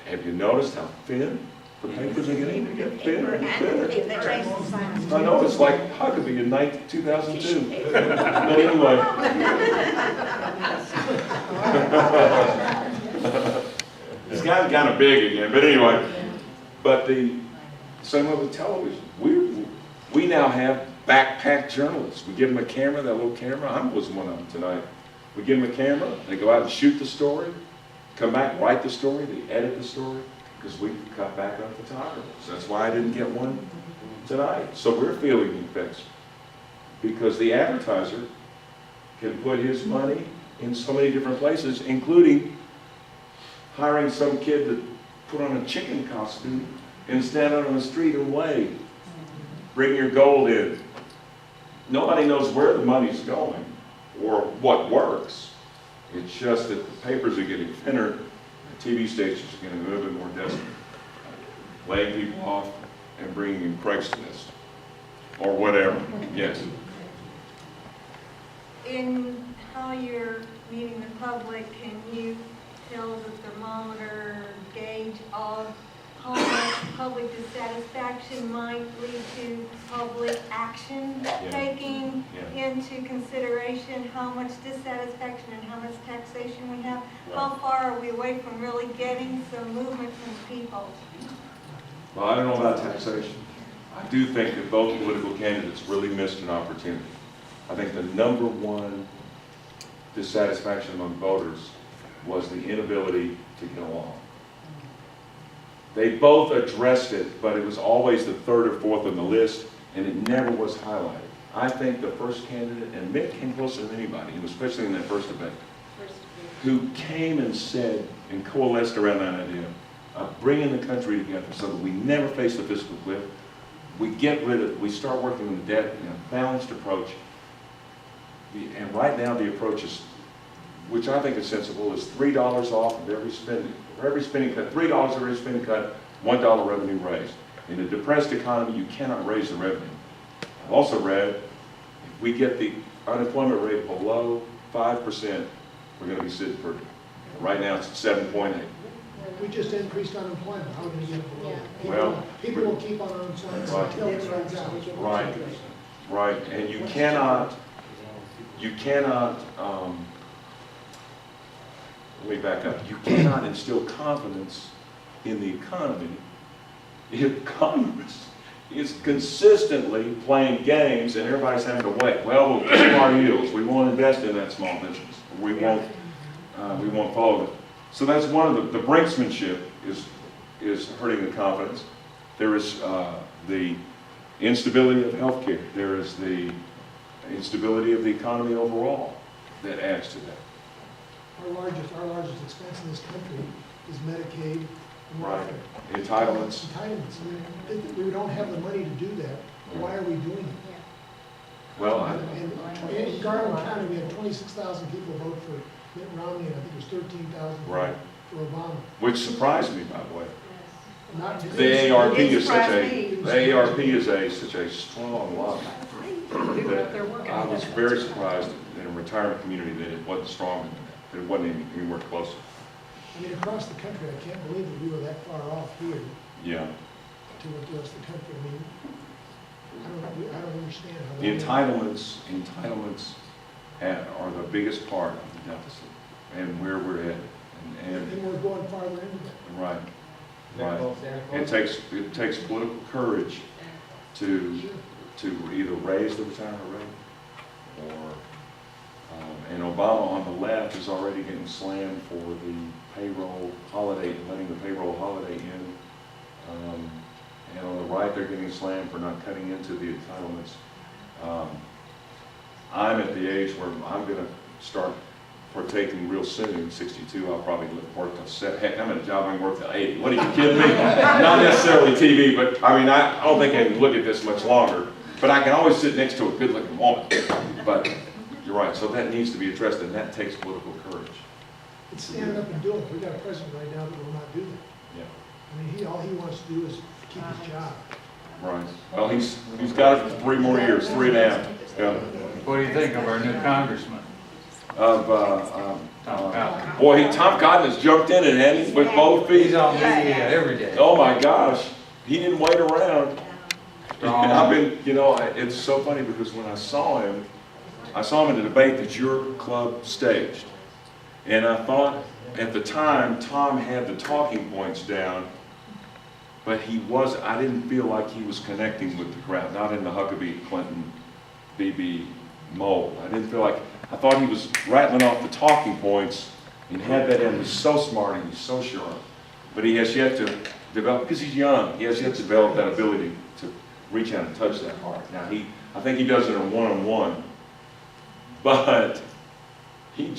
Have you noticed how thin the papers are getting? They get thinner and thinner. I know, it's like Huckabee in 2002. But anyway. It's gotten kind of big again, but anyway. But the same way with television. We now have backpack journalists. We give them a camera, that little camera. I was one of them tonight. We give them a camera, they go out and shoot the story, come back, write the story, they edit the story, because we cut back on photographers. That's why I didn't get one tonight. So we're feeling the effects. Because the advertiser can put his money in so many different places, including hiring some kid to put on a chicken costume and stand out on the street and wave. Bring your gold in. Nobody knows where the money's going or what works. It's just that the papers are getting thinner, the TV stations are getting a little bit more desperate, laying people off and bringing in Craigslist or whatever. Yes. In how you're meeting the public, can you tell the thermometer gauge of how much public dissatisfaction might lead to public action, taking into consideration how much dissatisfaction and how much taxation we have? How far are we away from really getting some movement from people? Well, I don't know about taxation. I do think that both political candidates really missed an opportunity. I think the number one dissatisfaction among voters was the inability to get along. They both addressed it, but it was always the third or fourth on the list, and it never was highlighted. I think the first candidate, and Mitt came closer than anybody, especially in that first debate, who came and said and coalesced around that idea of bringing the country together so that we never face the fiscal cliff. We get rid of, we start working on the debt in a balanced approach. And right now the approach is, which I think is sensible, is $3 off of every spending. For every spending cut, $3 of every spending cut, $1 revenue raised. In a depressed economy, you cannot raise the revenue. I've also read, if we get the unemployment rate below 5%, we're going to be sitting pretty. Right now it's at 7.8. We just increased unemployment. How do we get below? Well, People will keep on unemployment until it runs out. Right, right, and you cannot, let me back up. You cannot instill confidence in the economy if Congress is consistently playing games and everybody's having to wait. Well, we'll keep our heels. We won't invest in that small business. We won't follow it. So that's one of the brinksmanship is hurting the confidence. There is the instability of healthcare. There is the instability of the economy overall that adds to that. Our largest expense in this country is Medicaid and Right. welfare. Entitlements. Entitlements. I mean, we don't have the money to do that. Why are we doing it? Well, In Garland County, we had 26,000 people vote for Mitt Romney, and I think it was 13,000 right. for Obama. Which surprised me, by the way. Not The ARP is such such a strong lobby. That I was very surprised in a retirement community that it wasn't stronger than that. That it wasn't anywhere closer. I mean, across the country, I can't believe that we were that far off here Yeah. to the rest of the country. I mean, I don't understand how. The entitlements are the biggest part of the deficit and where we're headed. And we're going farther into that. Right. Right. It takes political courage to either raise the retirement rate or, and Obama on the left is already getting slammed for the payroll holiday, letting the payroll holiday in. And on the right, they're getting slammed for not cutting into the entitlements. I'm at the age where I'm going to start partaking real soon. 62, I'll probably work till 7. Heck, I'm at a job I can work till 80. What are you kidding me? Not necessarily TV, but I mean, I don't think I can look at this much longer. But I can always sit next to a good-looking woman. But you're right, so that needs to be addressed, and that takes political courage. It's stand up and do it. We got a president right now that will not do that. Yeah. I mean, all he wants to do is keep his job. Right. Well, he's got it for 3 more years, 3.5. Yeah. What do you think of our new congressman? Of, Tom Cotton? boy, Tom Cotton has jumped in it, hasn't he, with both feet? He's on media every day. Oh my gosh, he didn't wait around. Strong. I've been, you know, it's so funny because when I saw him in a debate that your club staged. And I thought at the time, Tom had the talking points down, but I didn't feel like he was connecting with the crowd, not in the Huckabee Clinton BB mold. I thought he was rattling off the talking points and had that in. He's so smart and he's so sharp. But he has yet to develop, because he's young, he has yet to develop that ability to reach out and touch that heart. Now, I think he does it in a one-on-one, but he'd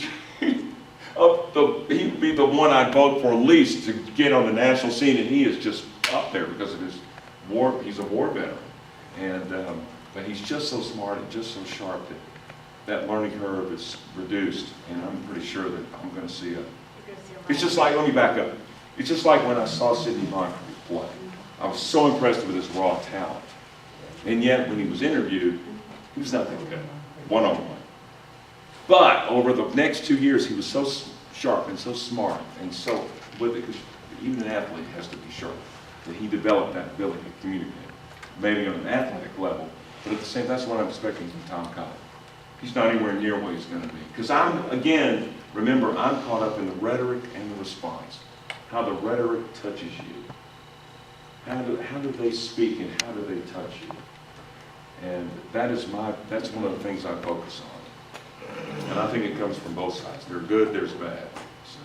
be the one I'd vote for least to get on the national scene, and he is just up there because of his war. He's a war veteran, and but he's just so smart and just so sharp that learning curve is reduced, and I'm pretty sure that I'm going to see it's just like, let me back up. It's just like when I saw Sidney Moncrief play. I was so impressed with his raw talent, and yet when he was interviewed, he was nothing good, one-on-one. But over the next 2 years, he was so sharp and so smart and so, because even an athlete has to be sharp, that he developed that ability to communicate, maybe on an athletic level, but at the same, that's what I'm expecting from Tom Cotton. He's not anywhere near what he's going to be. Because remember, I'm caught up in the rhetoric and the response, how the rhetoric touches you. How do they speak and how do they touch you? And that's one of the things I focus on. And I think it comes from both sides. There's good, there's bad. So,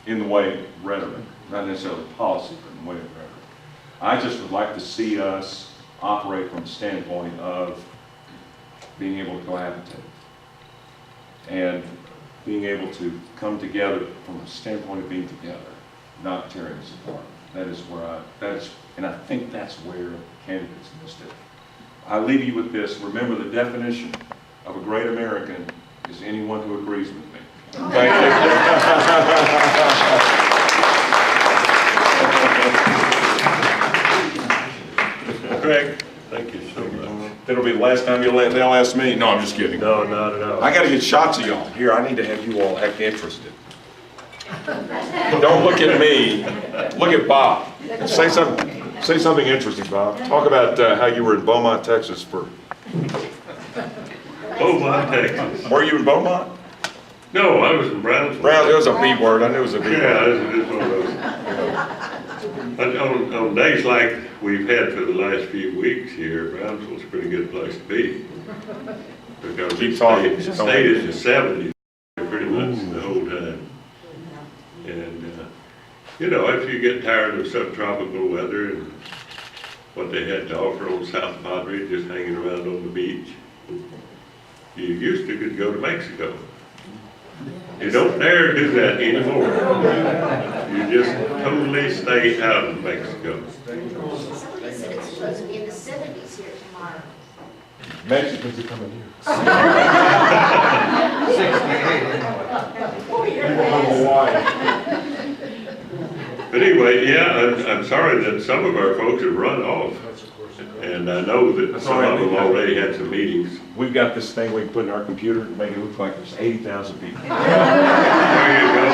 in the way of rhetoric, not necessarily policy, but in the way of rhetoric. I just would like to see us operate from the standpoint of being able to cohabitate and being able to come together from a standpoint of being together, not tearing us apart. And I think that's where candidates missed it. I leave you with this. Remember, the definition of a great American is anyone who agrees with me. Okay? Craig, thank you so much. That'll be the last time they'll ask me. No, I'm just kidding. No, not at all. I got to get shots of y'all. Here, I need to have you all act interested. Don't look at me. Look at Bob. Say something interesting, Bob. Talk about how you were in Beaumont, Texas for... Beaumont, Texas. Were you in Beaumont? No, I was in Brownsville. Brown, it was a B word. I knew it was a B word. Yeah, it's one of those. On days like we've had for the last few weeks here, Brownsville's a pretty good place to be. Because Keep talking. It stayed in the 70s pretty much the whole time. And, if you get tired of subtropical weather and what they had to offer on South Padre, just hanging around on the beach, you used to could go to Mexico. You don't dare do that anymore. You just totally stay out of Mexico. Somebody said it's supposed to be in the 70s here tomorrow. Mexicans are coming here. 68. But anyway, yeah, I'm sorry that some of our folks have run off. And I know that some of them already had some meetings. We've got this thing we can put in our computer to make it look like there's 80,000 people. There you go.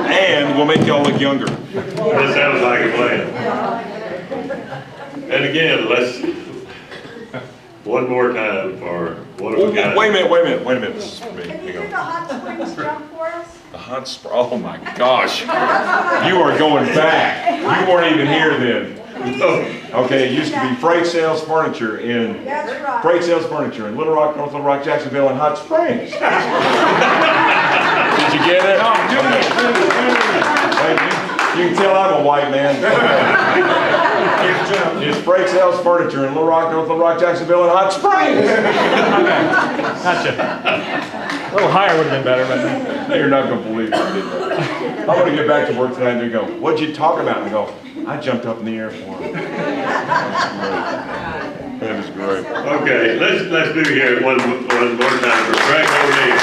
And we'll make y'all look younger. That sounds like a plan. And again, let's, one more time for one of the guys. Wait a minute. This is for me. Can you Hang do the on. hot springs jump for us? The hot spring. Oh my gosh. You are going back. You weren't even here then. Okay, it used to be Freight Sales Furniture in That's right. Freight Sales Furniture in Little Rock, North Little Rock, Jacksonville, and Hot Springs. Did you get it? You can tell I'm a white man. It's Freight Sales Furniture in Little Rock, North Little Rock, Jacksonville, and Hot Springs. Gotcha. A little higher would have been better, but You're not going to believe it. I'm going to get back to work tonight and they go, what'd you talk about? And go, I jumped up in the air for him. That was great. Okay, let's do here one more time for Craig O'Neill.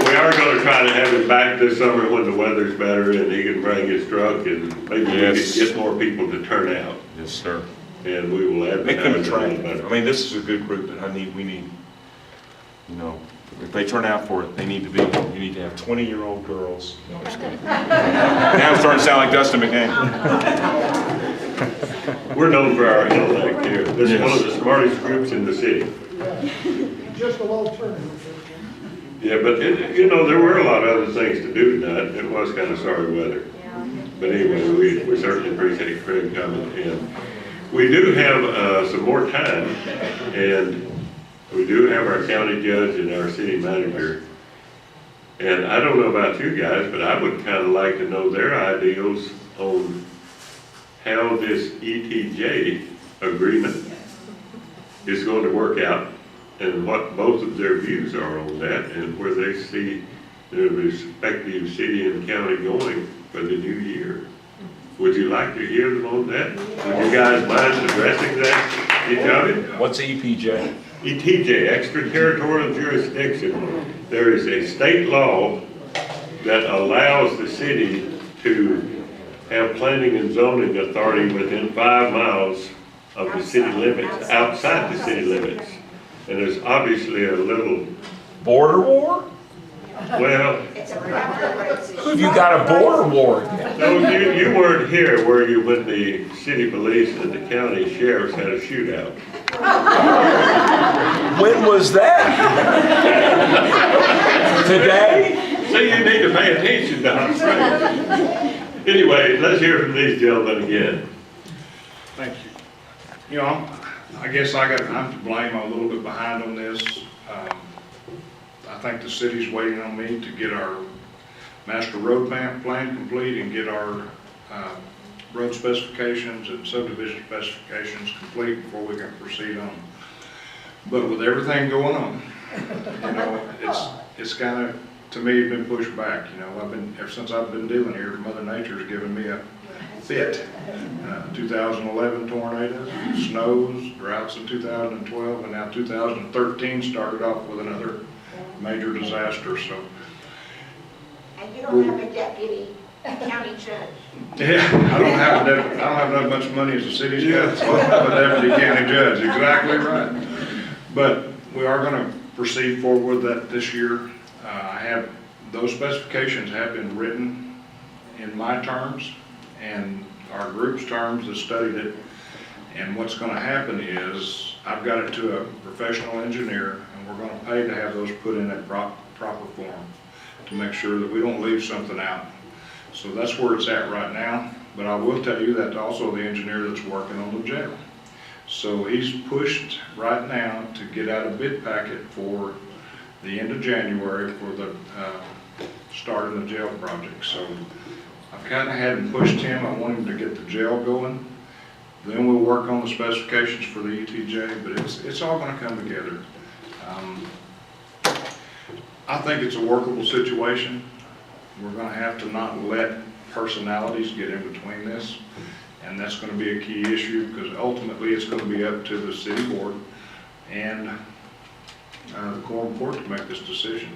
We are going to try to have him back this summer when the weather's better and he can everybody gets drunk and maybe we Yes. can get more people to turn out. Yes, sir. And we will Make them advertise it a little attractive. better. I mean, this is a good group that we need, you know, if they turn out for it, you need to have 20-year-old girls. No, I'm just kidding. Now I'm starting to sound like Dustin McCain. We're known for our intellect here. This is one of the smartest groups in the city. Just a low turnover. Yeah, but you know, there were a lot of other things to do tonight. It was kind of sorry weather. But anyway, we certainly appreciate Craig coming in. We do have some more time, and we do have our county judge and our city manager. And I don't know about you guys, but I would kind of like to know their ideals on how this ETJ agreement is going to work out and what both of their views are on that and where they see their respective city and county going for the new year. Would you like to hear them on that? Would you guys mind addressing that, each other? What's EPJ? ETJ, extraterritorial jurisdiction. There is a state law that allows the city to have planning and zoning authority within 5 miles of the city limits, outside the city limits. And there's obviously a little, Border war? well, It's a preference. Who have you got a border war against? no, you weren't here, were you, when the city police and the county sheriffs had a shootout? When was that? Today? So you need to pay attention, Don. Anyway, let's hear from these gentlemen again. Thank you. You know, I guess I'm to blame. I'm a little bit behind on this. I think the city's waiting on me to get our master road plan complete and get our road specifications and subdivision specifications complete before we can proceed on. But with everything going on, you know, it's kind of, to me, been pushed back. You know, ever since I've been dealing here, Mother Nature's given me a fit. 2011 tornadoes, snows, droughts in 2012, and now 2013 started off with another major disaster. So, And you don't have a deputy county judge. yeah, I don't have that much money as the city's got, so I have a deputy county judge. Exactly right. But we are going to proceed forward with that this year. Those specifications have been written in my terms and our group's terms that studied it. And what's going to happen is I've got it to a professional engineer, and we're going to pay to have those put in a proper form to make sure that we don't leave something out. So that's where it's at right now. But I will tell you that also the engineer that's working on the jail. So he's pushed right now to get out a bid packet for the end of January for the start of the jail project. So I've kind of had him pushed him. I want him to get the jail going. Then we'll work on the specifications for the ETJ, but it's all going to come together. I think it's a workable situation. We're going to have to not let personalities get in between this, and that's going to be a key issue because ultimately it's going to be up to the city board and the quorum court to make this decision.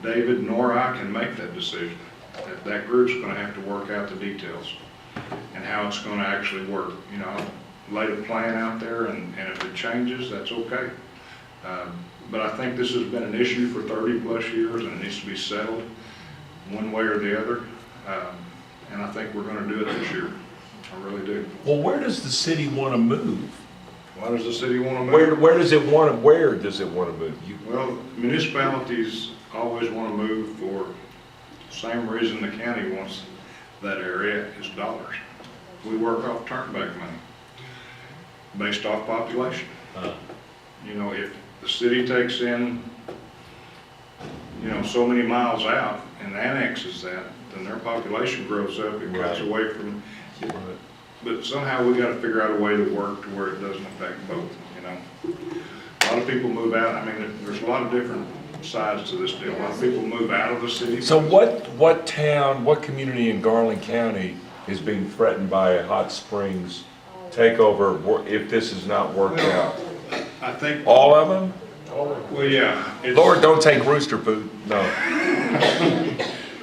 David nor I can make that decision. That group's going to have to work out the details and how it's going to actually work. You know, I'll lay the plan out there, and if it changes, that's okay. But I think this has been an issue for 30 plus years, and it needs to be settled one way or the other. And I think we're going to do it this year. I really do. Well, where does the city want to move? Why does the city want to move? Where does it want to move? Well, municipalities always want to move for the same reason the county wants that area is dollars. We work off turnback money based off population. You know, if the city takes in, you know, so many miles out and annexes that, then their population grows up, it cuts away from it. But somehow we got to figure out a way to work to where it doesn't affect both, you know. A lot of people move out. I mean, there's a lot of different sides to this deal. A lot of people move out of the city. So what town, what community in Garland County is being threatened by a hot springs takeover if this is not worked out? I think all of them? Well, yeah. Lord, don't take rooster food. No.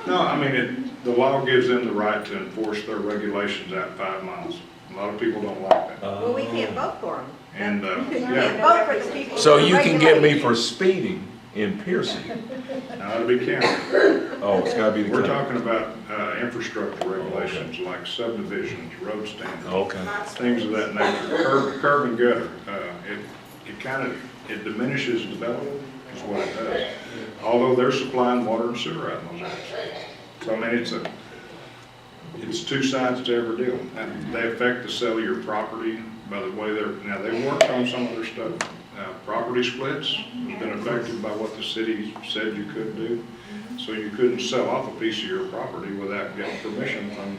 No, I mean, The law gives them the right to enforce their regulations at 5 miles. A lot of people don't like that. Well, we can't vote for them. And, We yeah, can't vote for the people. So who you can get me regulate. for speeding in Pearson? now it'll be county. Oh, it's gotta be the We're county. talking about infrastructure regulations like subdivisions, road standards, Okay. things of that nature. Curb and gutter. It kind of, it diminishes development is what it does. Although they're supplying water and sewer out in those areas. So I mean, it's two sides to every deal. And they affect the sale of your property by the way now they worked on some of their stuff. Property splits has been affected by what the city said you could do. So you couldn't sell off a piece of your property without getting permission from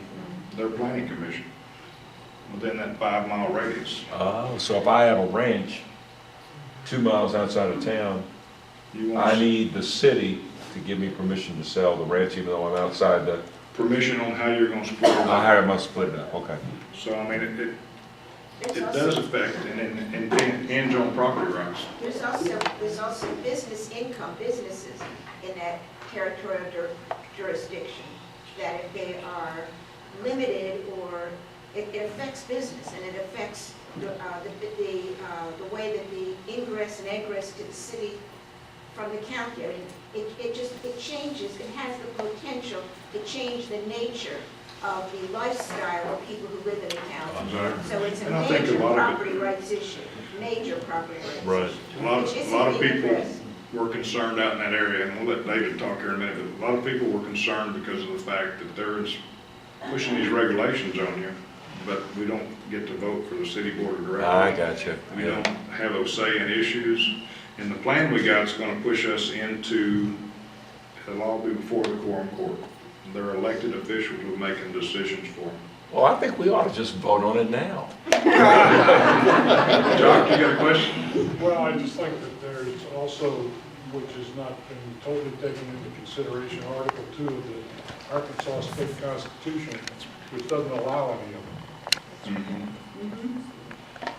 their planning commission within that 5 mile radius. Oh, so if I have a ranch 2 miles outside of town, You want I need the city to give me permission to sell the ranch even though I'm outside the, permission on how you're gonna split it up. I must split it up, okay. So I mean, it does affect and impinge on property rights. There's also business income, businesses in that territorial jurisdiction, that if they are limited or it affects business and it affects the way that the ingress and egress to the city from the county. I mean, it changes, it has the potential to change the nature of the lifestyle of people who live in the county. So it's a And I think a major lot of it- property rights issue, major property rights Right. issue. A lot It's of being people addressed. were concerned out in that area, and we'll let David talk here in a minute, but a lot of people were concerned because of the fact that there's pushing these regulations on you, but we don't get to vote for the city board of directors. I got you. We don't have a say in issues, and the plan we got is gonna push us into, it'll all be before the quorum court. They're elected officials who are making decisions for them. Well, I think we ought to just vote on it now. Jock, you got a question? Well, I just think that there's also, which has not been totally taken into consideration, Article 2 of the Arkansas State Constitution, which doesn't allow any of it.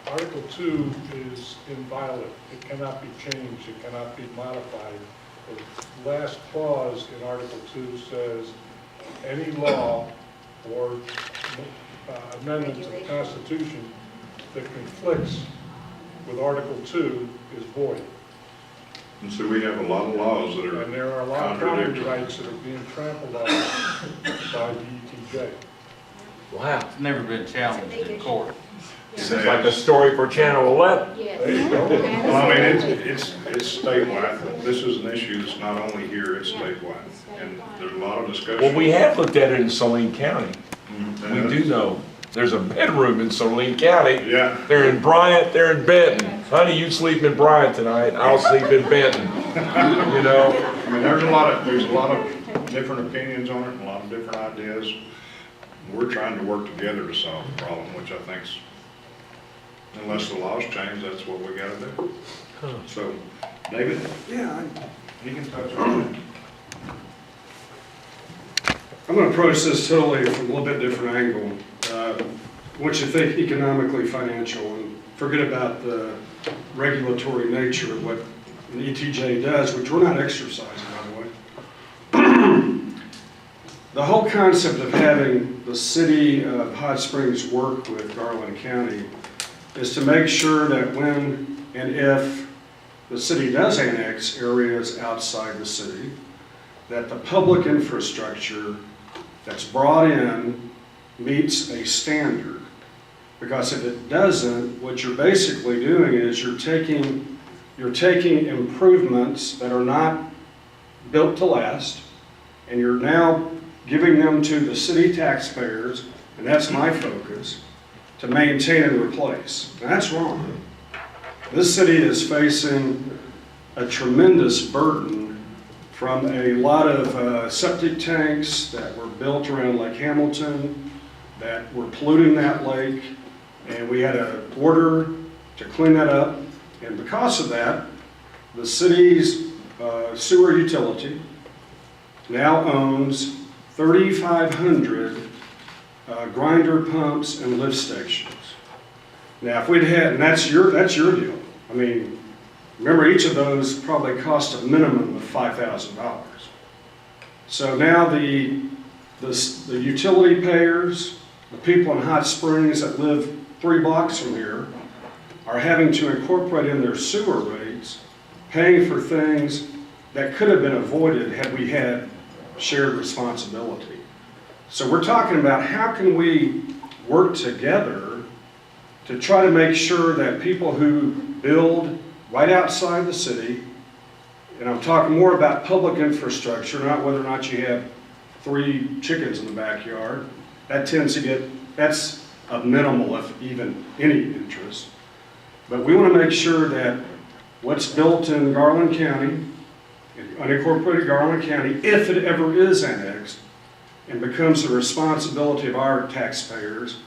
Article 2 is inviolate. It cannot be changed. It cannot be modified. The last clause in Article 2 says, any law or amendment to the Constitution that conflicts with Article 2 is void. And so we have a lot of laws that are And there are a lot of property contradictory. rights that are being trampled on by the ETJ. Wow. It's never been challenged in court. Seems like a story for Channel 11. There you go. Well, I mean, it's statewide. This is an issue that's not only here, it's statewide. And there's a lot of discussion. Well, we have looked at it in Saline County. We Mhm. do know there's a bedroom in Saline County. Yeah. They're in Bryant, they're in Benton. Honey, you sleep in Bryant tonight, I'll sleep in Benton. You know? I mean, there's a lot of different opinions on it, and a lot of different ideas. We're trying to work together to solve the problem, which I think's, unless the laws change, that's what we gotta do. So, David? Yeah, He can touch on it. I'm going to approach this totally from a little bit different angle. What you think economically financial, and forget about the regulatory nature of what an ETJ does, which we're not exercising, by the way. The whole concept of having the city of Hot Springs work with Garland County is to make sure that when and if the city does annex areas outside the city, that the public infrastructure that's brought in meets a standard. Because if it doesn't, what you're basically doing is you're taking improvements that are not built to last, and you're now giving them to the city taxpayers, and that's my focus, to maintain and replace. And that's wrong. This city is facing a tremendous burden from a lot of septic tanks that were built around Lake Hamilton that were polluting that lake, and we had an order to clean that up. And because of that, the city's sewer utility now owns 3,500 grinder pumps and lift stations. Now, if we'd had, and that's your deal. I mean, remember, each of those probably cost a minimum of $5,000. So now the the utility payers, the people in Hot Springs that live 3 blocks from here, are having to incorporate in their sewer rates, paying for things that could have been avoided had we had shared responsibility. So we're talking about how can we work together to try to make sure that people who build right outside the city, and I'm talking more about public infrastructure, not whether or not you have 3 chickens in the backyard. That tends to get, that's a minimal, if even any interest. But we want to make sure that what's built in Garland County, in unincorporated Garland County, if it ever is annexed and becomes the responsibility of our taxpayers,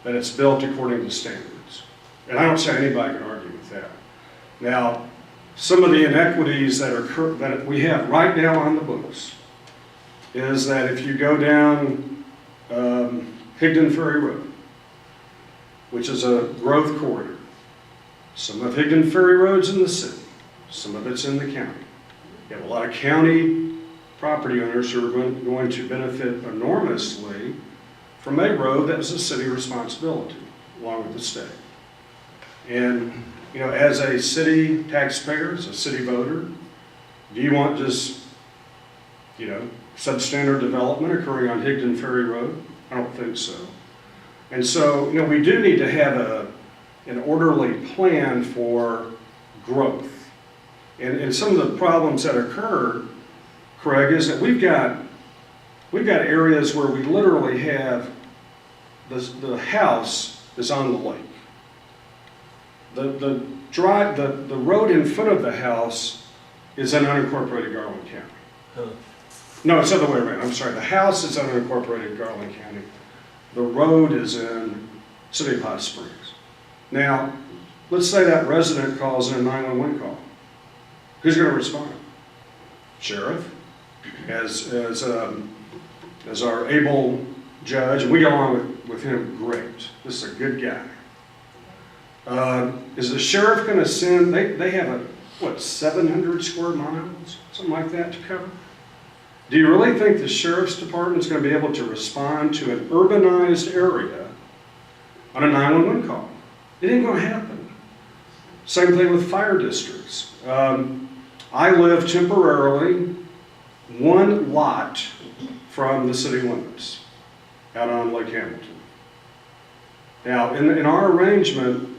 that it's built according to standards. And I don't say anybody can argue with that. Now, some of the inequities that we have right now on the books is that if you go down Higdon Ferry Road, which is a growth corridor, some of Higdon Ferry Road's in the city, some of it's in the county. You have a lot of county property owners who are going to benefit enormously from a road that was a city responsibility, along with the state. And, you know, as a city taxpayer, as a city voter, do you want just, you know, substandard development occurring on Higdon Ferry Road? I don't think so. And so, you know, we do need to have an orderly plan for growth. And some of the problems that occur, Craig, is that we've got areas where we literally have the house is on the lake. The road in front of the house is in unincorporated Garland County. No, it's the other way around. I'm sorry. The house is in unincorporated Garland County. The road is in City of Hot Springs. Now, let's say that resident calls in a 911 call. Who's going to respond? Sheriff, as our able judge, and we get along with him great. This is a good guy. Is the sheriff going to send, they have 700 square miles, something like that to cover? Do you really think the sheriff's department is going to be able to respond to an urbanized area on a 911 call? It ain't going to happen. Same thing with fire districts. I live temporarily 1 lot from the city limits out on Lake Hamilton. Now, in our arrangement,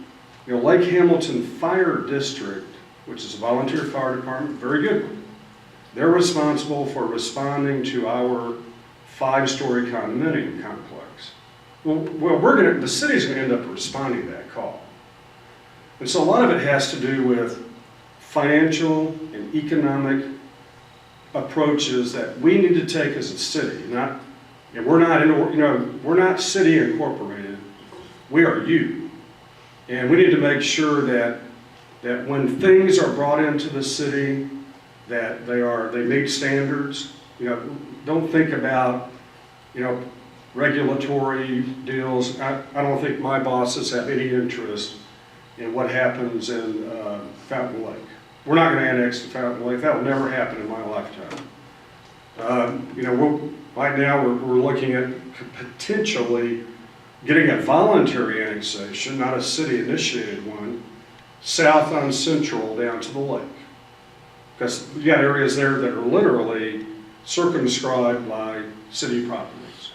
you know, Lake Hamilton Fire District, which is a volunteer fire department, very good one. They're responsible for responding to our 5-story condominium complex. Well, the city's going to end up responding to that call. And so a lot of it has to do with financial and economic approaches that we need to take as a city. We're not city incorporated. We are you. And we need to make sure that when things are brought into the city, that they meet standards. You know, don't think about, you know, regulatory deals. I don't think my bosses have any interest in what happens in Fountain Lake. We're not going to annex the Fountain Lake. That will never happen in my lifetime. You know, right now we're looking at potentially getting a voluntary annexation, not a city-initiated one, south on Central down to the lake. Because you got areas there that are literally circumscribed by city properties.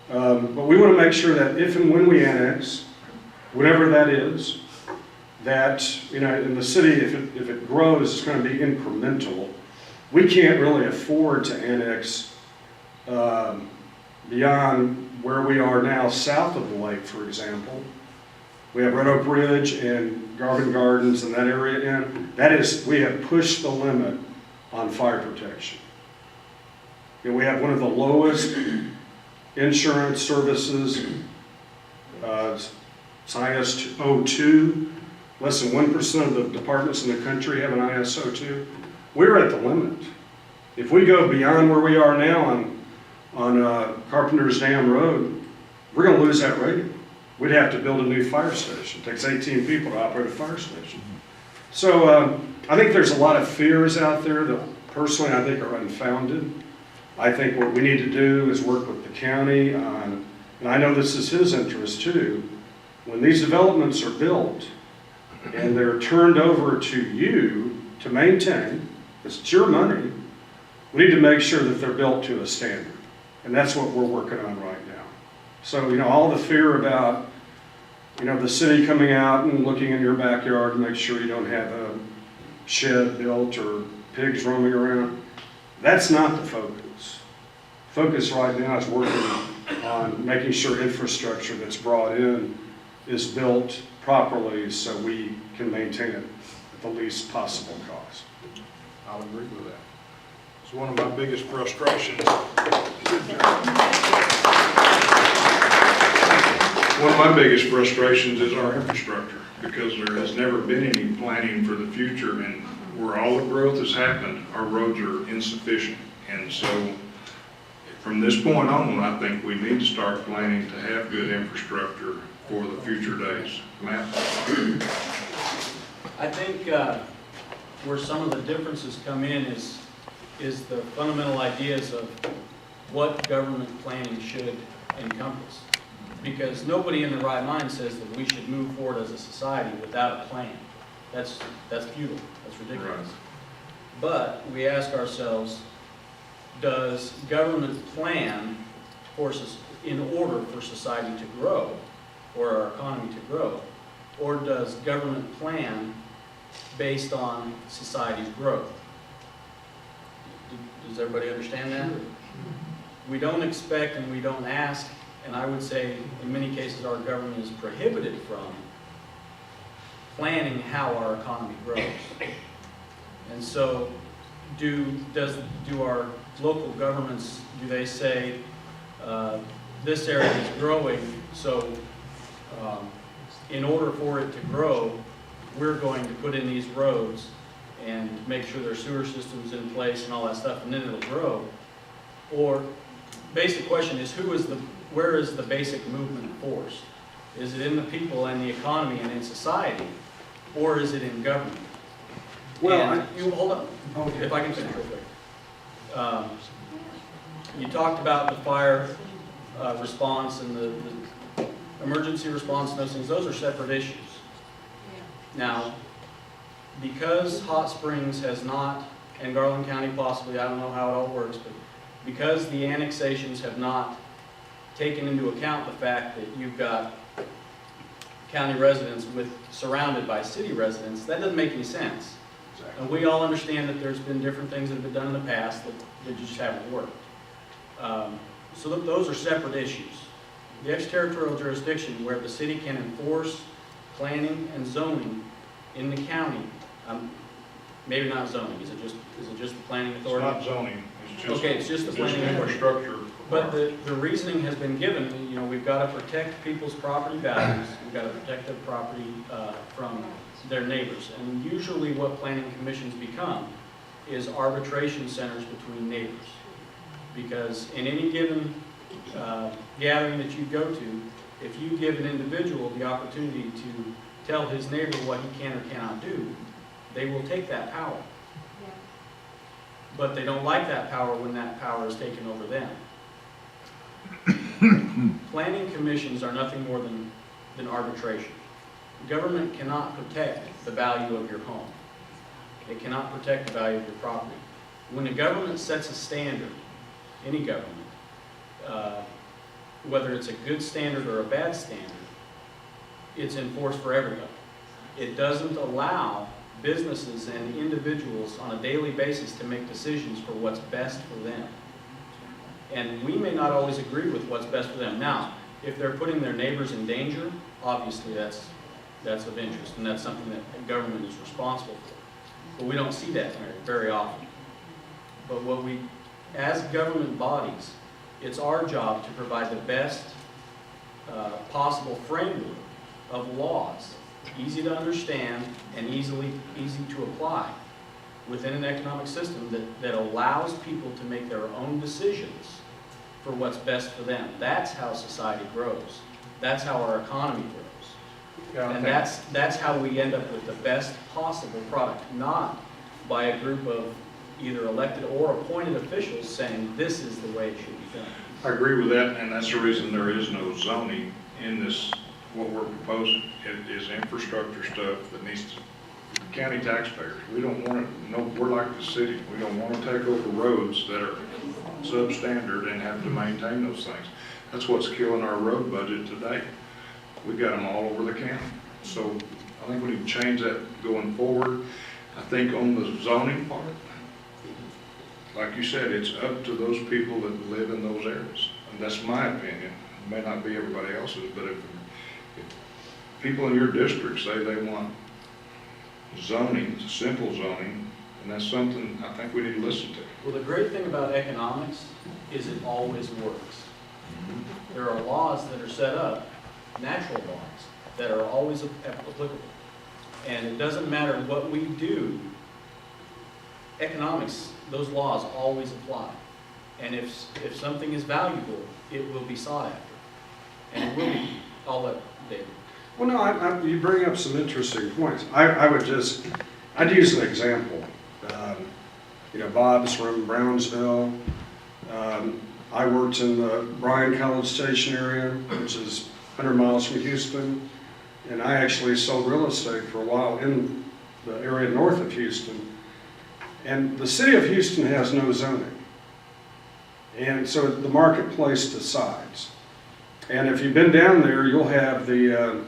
But we want to make sure that if and when we annex, whatever that is, that, you know, in the city, if it grows, it's going to be incremental. We can't really afford to annex beyond where we are now, south of the lake, for example. We have Red Oak Ridge and Garland Gardens and that area in. That is, we have pushed the limit on fire protection. You know, we have one of the lowest insurance services, it's IS 02. Less than 1% of the departments in the country have an IS 02. We're at the limit. If we go beyond where we are now on Carpenter's Dam Road, we're going to lose that rating. We'd have to build a new fire station. It takes 18 people to operate a fire station. So I think there's a lot of fears out there that personally I think are unfounded. I think what we need to do is work with the county on, and I know this is his interest too, when these developments are built and they're turned over to you to maintain, it's your money, we need to make sure that they're built to a standard. And that's what we're working on right now. So, you know, all the fear about, you know, the city coming out and looking in your backyard to make sure you don't have a shed built or pigs roaming around, that's not the focus. Focus right now is working on making sure infrastructure that's brought in is built properly so we can maintain it at the least possible cost. I'll agree with that. It's one of my biggest frustrations. One of my biggest frustrations is our infrastructure, because there has never been any planning for the future, and where all the growth has happened, our roads are insufficient. And so from this point on, I think we need to start planning to have good infrastructure for the future days. Matt? I think where some of the differences come in is the fundamental ideas of what government planning should encompass. Because nobody in their right mind says that we should move forward as a society without a plan. That's futile, that's ridiculous. Right. But we ask ourselves, does government plan in order for society to grow, or our economy to grow, or does government plan based on society's growth? Does everybody understand that? We don't expect and we don't ask, and I would say in many cases our government is prohibited from planning how our economy grows. And so do our local governments, do they say this area is growing, so in order for it to grow, we're going to put in these roads and make sure there's sewer systems in place and all that stuff, and then it'll grow? Or basic question is, where is the basic movement force? Is it in the people and the economy and in society, or is it in government? Well, hold on. Okay. If I can finish real quick. You talked about the fire response and the emergency response and those things. Those are separate issues. Now, because Hot Springs has not, and Garland County possibly, I don't know how it all works, but because the annexations have not taken into account the fact that you've got county residents surrounded by city residents, that doesn't make any sense. Exactly. And we all understand that there's been different things that have been done in the past that just haven't worked. So those are separate issues. The extraterritorial jurisdiction, where the city can enforce planning and zoning in the county, maybe not zoning, is it just the planning authority? It's not zoning, it's just the planning infrastructure. But the reasoning has been given, you know, we've got to protect people's property values, we've got to protect their property from their neighbors. And usually what planning commissions become is arbitration centers between neighbors. Because in any given gathering that you go to, if you give an individual the opportunity to tell his neighbor what he can or cannot do, they will take that power. Yeah. But they don't like that power when that power is taken over them. Planning commissions are nothing more than arbitration. Government cannot protect the value of your home. It cannot protect the value of your property. When the government sets a standard, any government, whether it's a good standard or a bad standard, it's enforced for everybody. It doesn't allow businesses and individuals on a daily basis to make decisions for what's best for them. And we may not always agree with what's best for them. Now, if they're putting their neighbors in danger, obviously that's of interest, and that's something that the government is responsible for. But we don't see that very often. But as government bodies, it's our job to provide the best possible framework of laws, easy to understand and easy to apply within an economic system that allows people to make their own decisions for what's best for them. That's how society grows. That's how our economy grows. Yeah, and that's how we end up with the best possible product, not by a group of either elected or appointed officials saying this is the way it should be done. I agree with that, and that's the reason there is no zoning in this, what we're proposing. It is infrastructure stuff that needs to, county taxpayers. We don't want to, no, we're like the city. We don't want to take over roads that are substandard and have to maintain those things. That's what's killing our road budget today. We got them all over the county. So I think we need to change that going forward. I think on the zoning part, like you said, it's up to those people that live in those areas. And that's my opinion. It may not be everybody else's, but if people in your district say they want zoning, simple zoning, and that's something I think we need to listen to. Well, the great thing about economics is it always works. There are laws that are set up, natural laws, that are always applicable. And it doesn't matter what we do, economics, those laws always apply. And if something is valuable, it will be sought after. And it will be, I'll let David. Well, no, you bring up some interesting points. I'd use an example. Bob's from Brownsville. I worked in the Bryan College Station area, which is 100 miles from Houston. And I actually sold real estate for a while in the area north of Houston. And the city of Houston has no zoning. And so the marketplace decides. And if you've been down there, you'll have the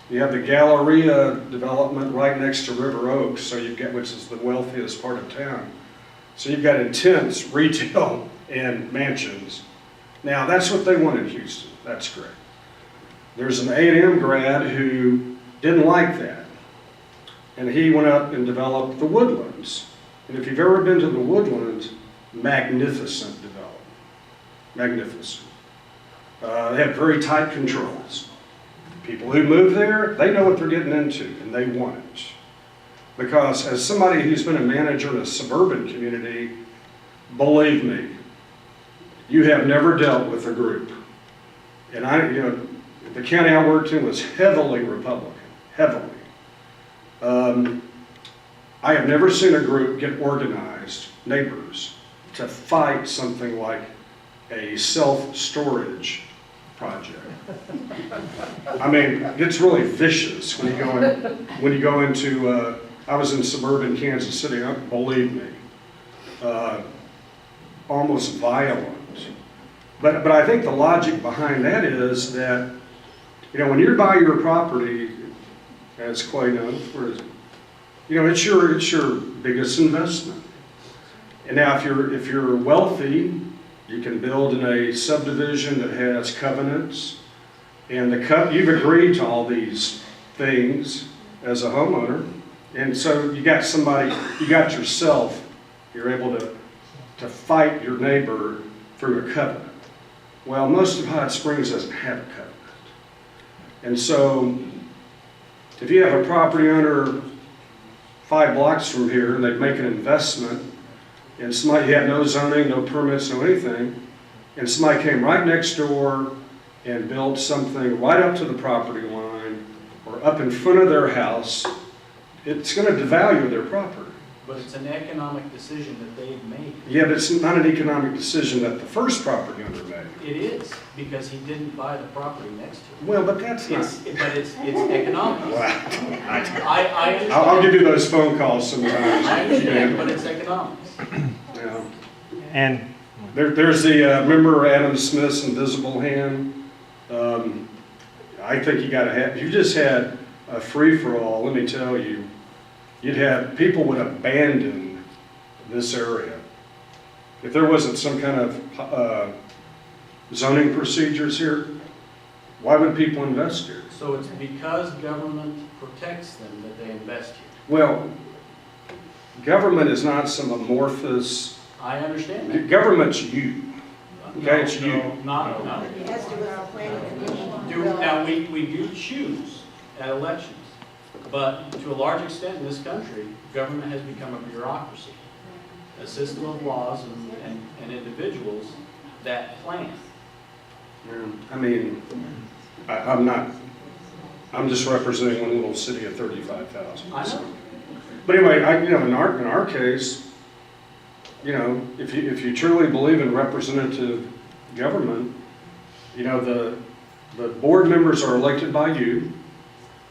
Galleria development right next to River Oaks, so which is the wealthiest part of town. So you've got intense retail and mansions. Now that's what they want in Houston. That's great. There's an A&M grad who didn't like that, and he went up and developed the Woodlands. And if you've ever been to the Woodlands, magnificent development, magnificent. They have very tight controls. People who move there, they know what they're getting into, and they want it. Because as somebody who's been a manager in a suburban community, believe me, you have never dealt with a group. And the county I worked in was heavily Republican, heavily. I have never seen a group get organized, neighbors, to fight something like a self-storage project. I mean, it's really vicious when you go into, I was in suburban Kansas City, believe me, almost violent. But I think the logic behind that is that, when you buy your property, as Clay knows, it's your biggest investment. And now if you're wealthy, you can build in a subdivision that has covenants, and you've agreed to all these things as a homeowner, and so you got yourself, you're able to fight your neighbor through a covenant. Well, most of Hot Springs doesn't have a covenant. And so if you have a property owner 5 blocks from here and they make an investment, and somebody had no zoning, no permits, no anything, and somebody came right next door and built something right up to the property line or up in front of their house, it's going to devalue their property. But it's an economic decision that they've made. Yeah, but it's not an economic decision that the first property owner made. It is, because he didn't buy the property next to it. Well, but that's not... But it's economics. I understand. I'll give you those phone calls sometimes. I understand, but it's economics. Yeah. And there's the, remember Adam Smith's invisible hand? I think you just had a free-for-all, let me tell you. People would abandon this area. If there wasn't some kind of zoning procedures here, why would people invest here? So it's because government protects them that they invest here. Well, government is not some amorphous... I understand that. Government's you. Okay, it's you. No. It has to do with the planning commission. Now, we do choose at elections, but to a large extent in this country, government has become a bureaucracy, a system of laws and individuals that plan. I mean, I'm just representing one little city of 35,000. I know. But anyway, in our case, you know, if you truly believe in representative government, you know, the board members are elected by you.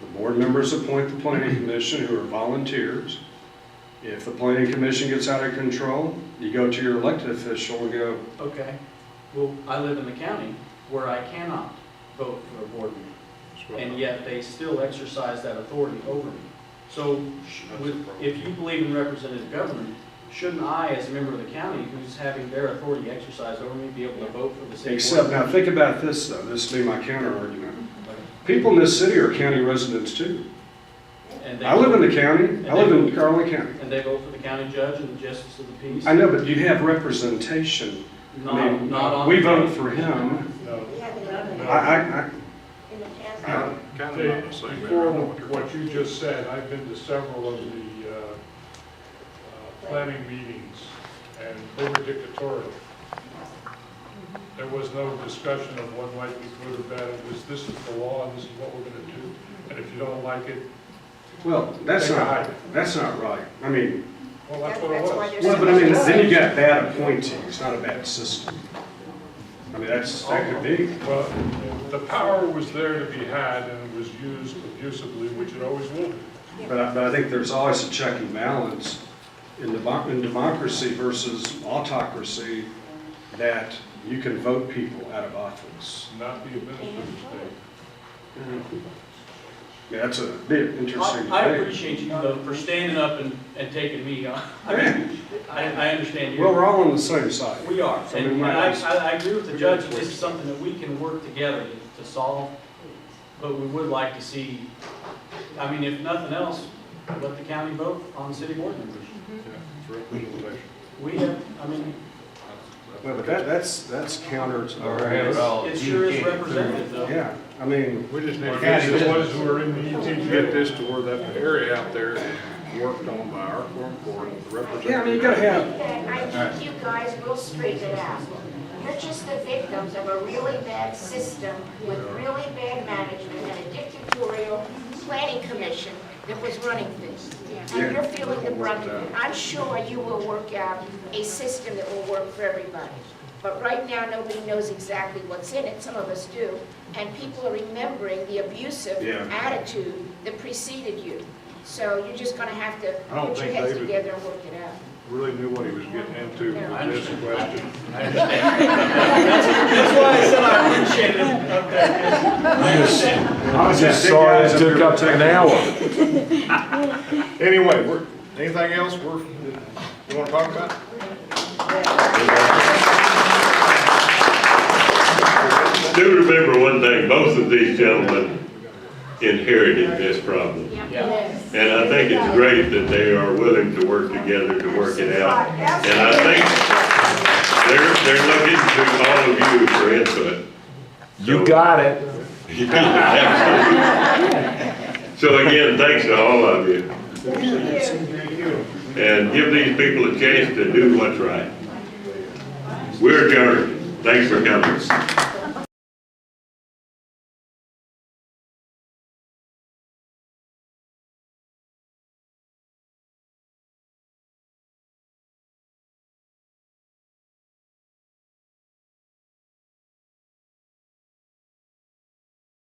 The board members appoint the planning commission, who are volunteers. If the planning commission gets out of control, you go to your elected official and go, Okay, well, I live in the county where I cannot vote for a board member, and yet they still exercise that authority over me. So, if you believe in representative government, shouldn't I, as a member of the county, who's having their authority exercised over me, be able to vote for the city? except, now think about this though, this would be my counter argument. People in this city are county residents too. And they I live in vote- the county, I live in Garland County. And they vote for the county judge and the justice of the peace? I know, but you have representation. I mean, Not on. we vote for him. No, I kind of not the same. Before what you just said, I've been to several of the planning meetings, and they were dictatorial. There was no discussion of what might be good or bad. It was, this is the law, and this is what we're going to do. And if you don't like it, well, that's Take a not hike. right. I mean, well, that's what it That's why was. there's well, so but I mean, much then you discussion. got bad appointees, not a bad system. I mean, that could be. Well, the power was there to be had, and it was used abusively, which it always will be. But I think there's always a check and balance in democracy versus autocracy, that you can vote people out of office. Not the administrative state. Yeah, that's a bit interesting. I debate. appreciate you though for standing up and taking me on. I mean, I understand you. Well, we're all on the same side. We are, So we and might I just- agree with the judge, this is something that we can work together to solve, but we would like to see, I mean, if nothing else, let the county vote on city board members. Yeah, it's representation. We have, I mean, Well, but that's counter to Or have it all. it sure is representative though. Yeah, I mean, We just need to get the ones who are in the ET to get this to where that area out there is worked on by our court, the representative. yeah, I mean, you gotta have, I think you guys will straighten it out. You're just the victims of a really bad system with really bad management and a dictatorial planning commission that was running things. And you're feeling the brunt of it. I'm sure you will work out a system that will work for everybody. But right now, nobody knows exactly what's in it. Some of us do. And people are remembering the abusive Yeah. attitude that preceded you. So you're just gonna have to I don't put your think heads David- together and work it out. Really knew what he was getting into Yeah. I with this understand. question. I understand. That's why I said I appreciate it up there. I understand. I was just sorry it took up an hour. Anyway, anything else you want to talk about? Do remember one thing, both of these gentlemen inherited this problem. And I think it's great that they are willing to work together to work it out. And I think they're looking to all of you for input. You got it. So again, thanks to all of you. And give these people a chance to do what's right. We're adjourned. Thanks for coming.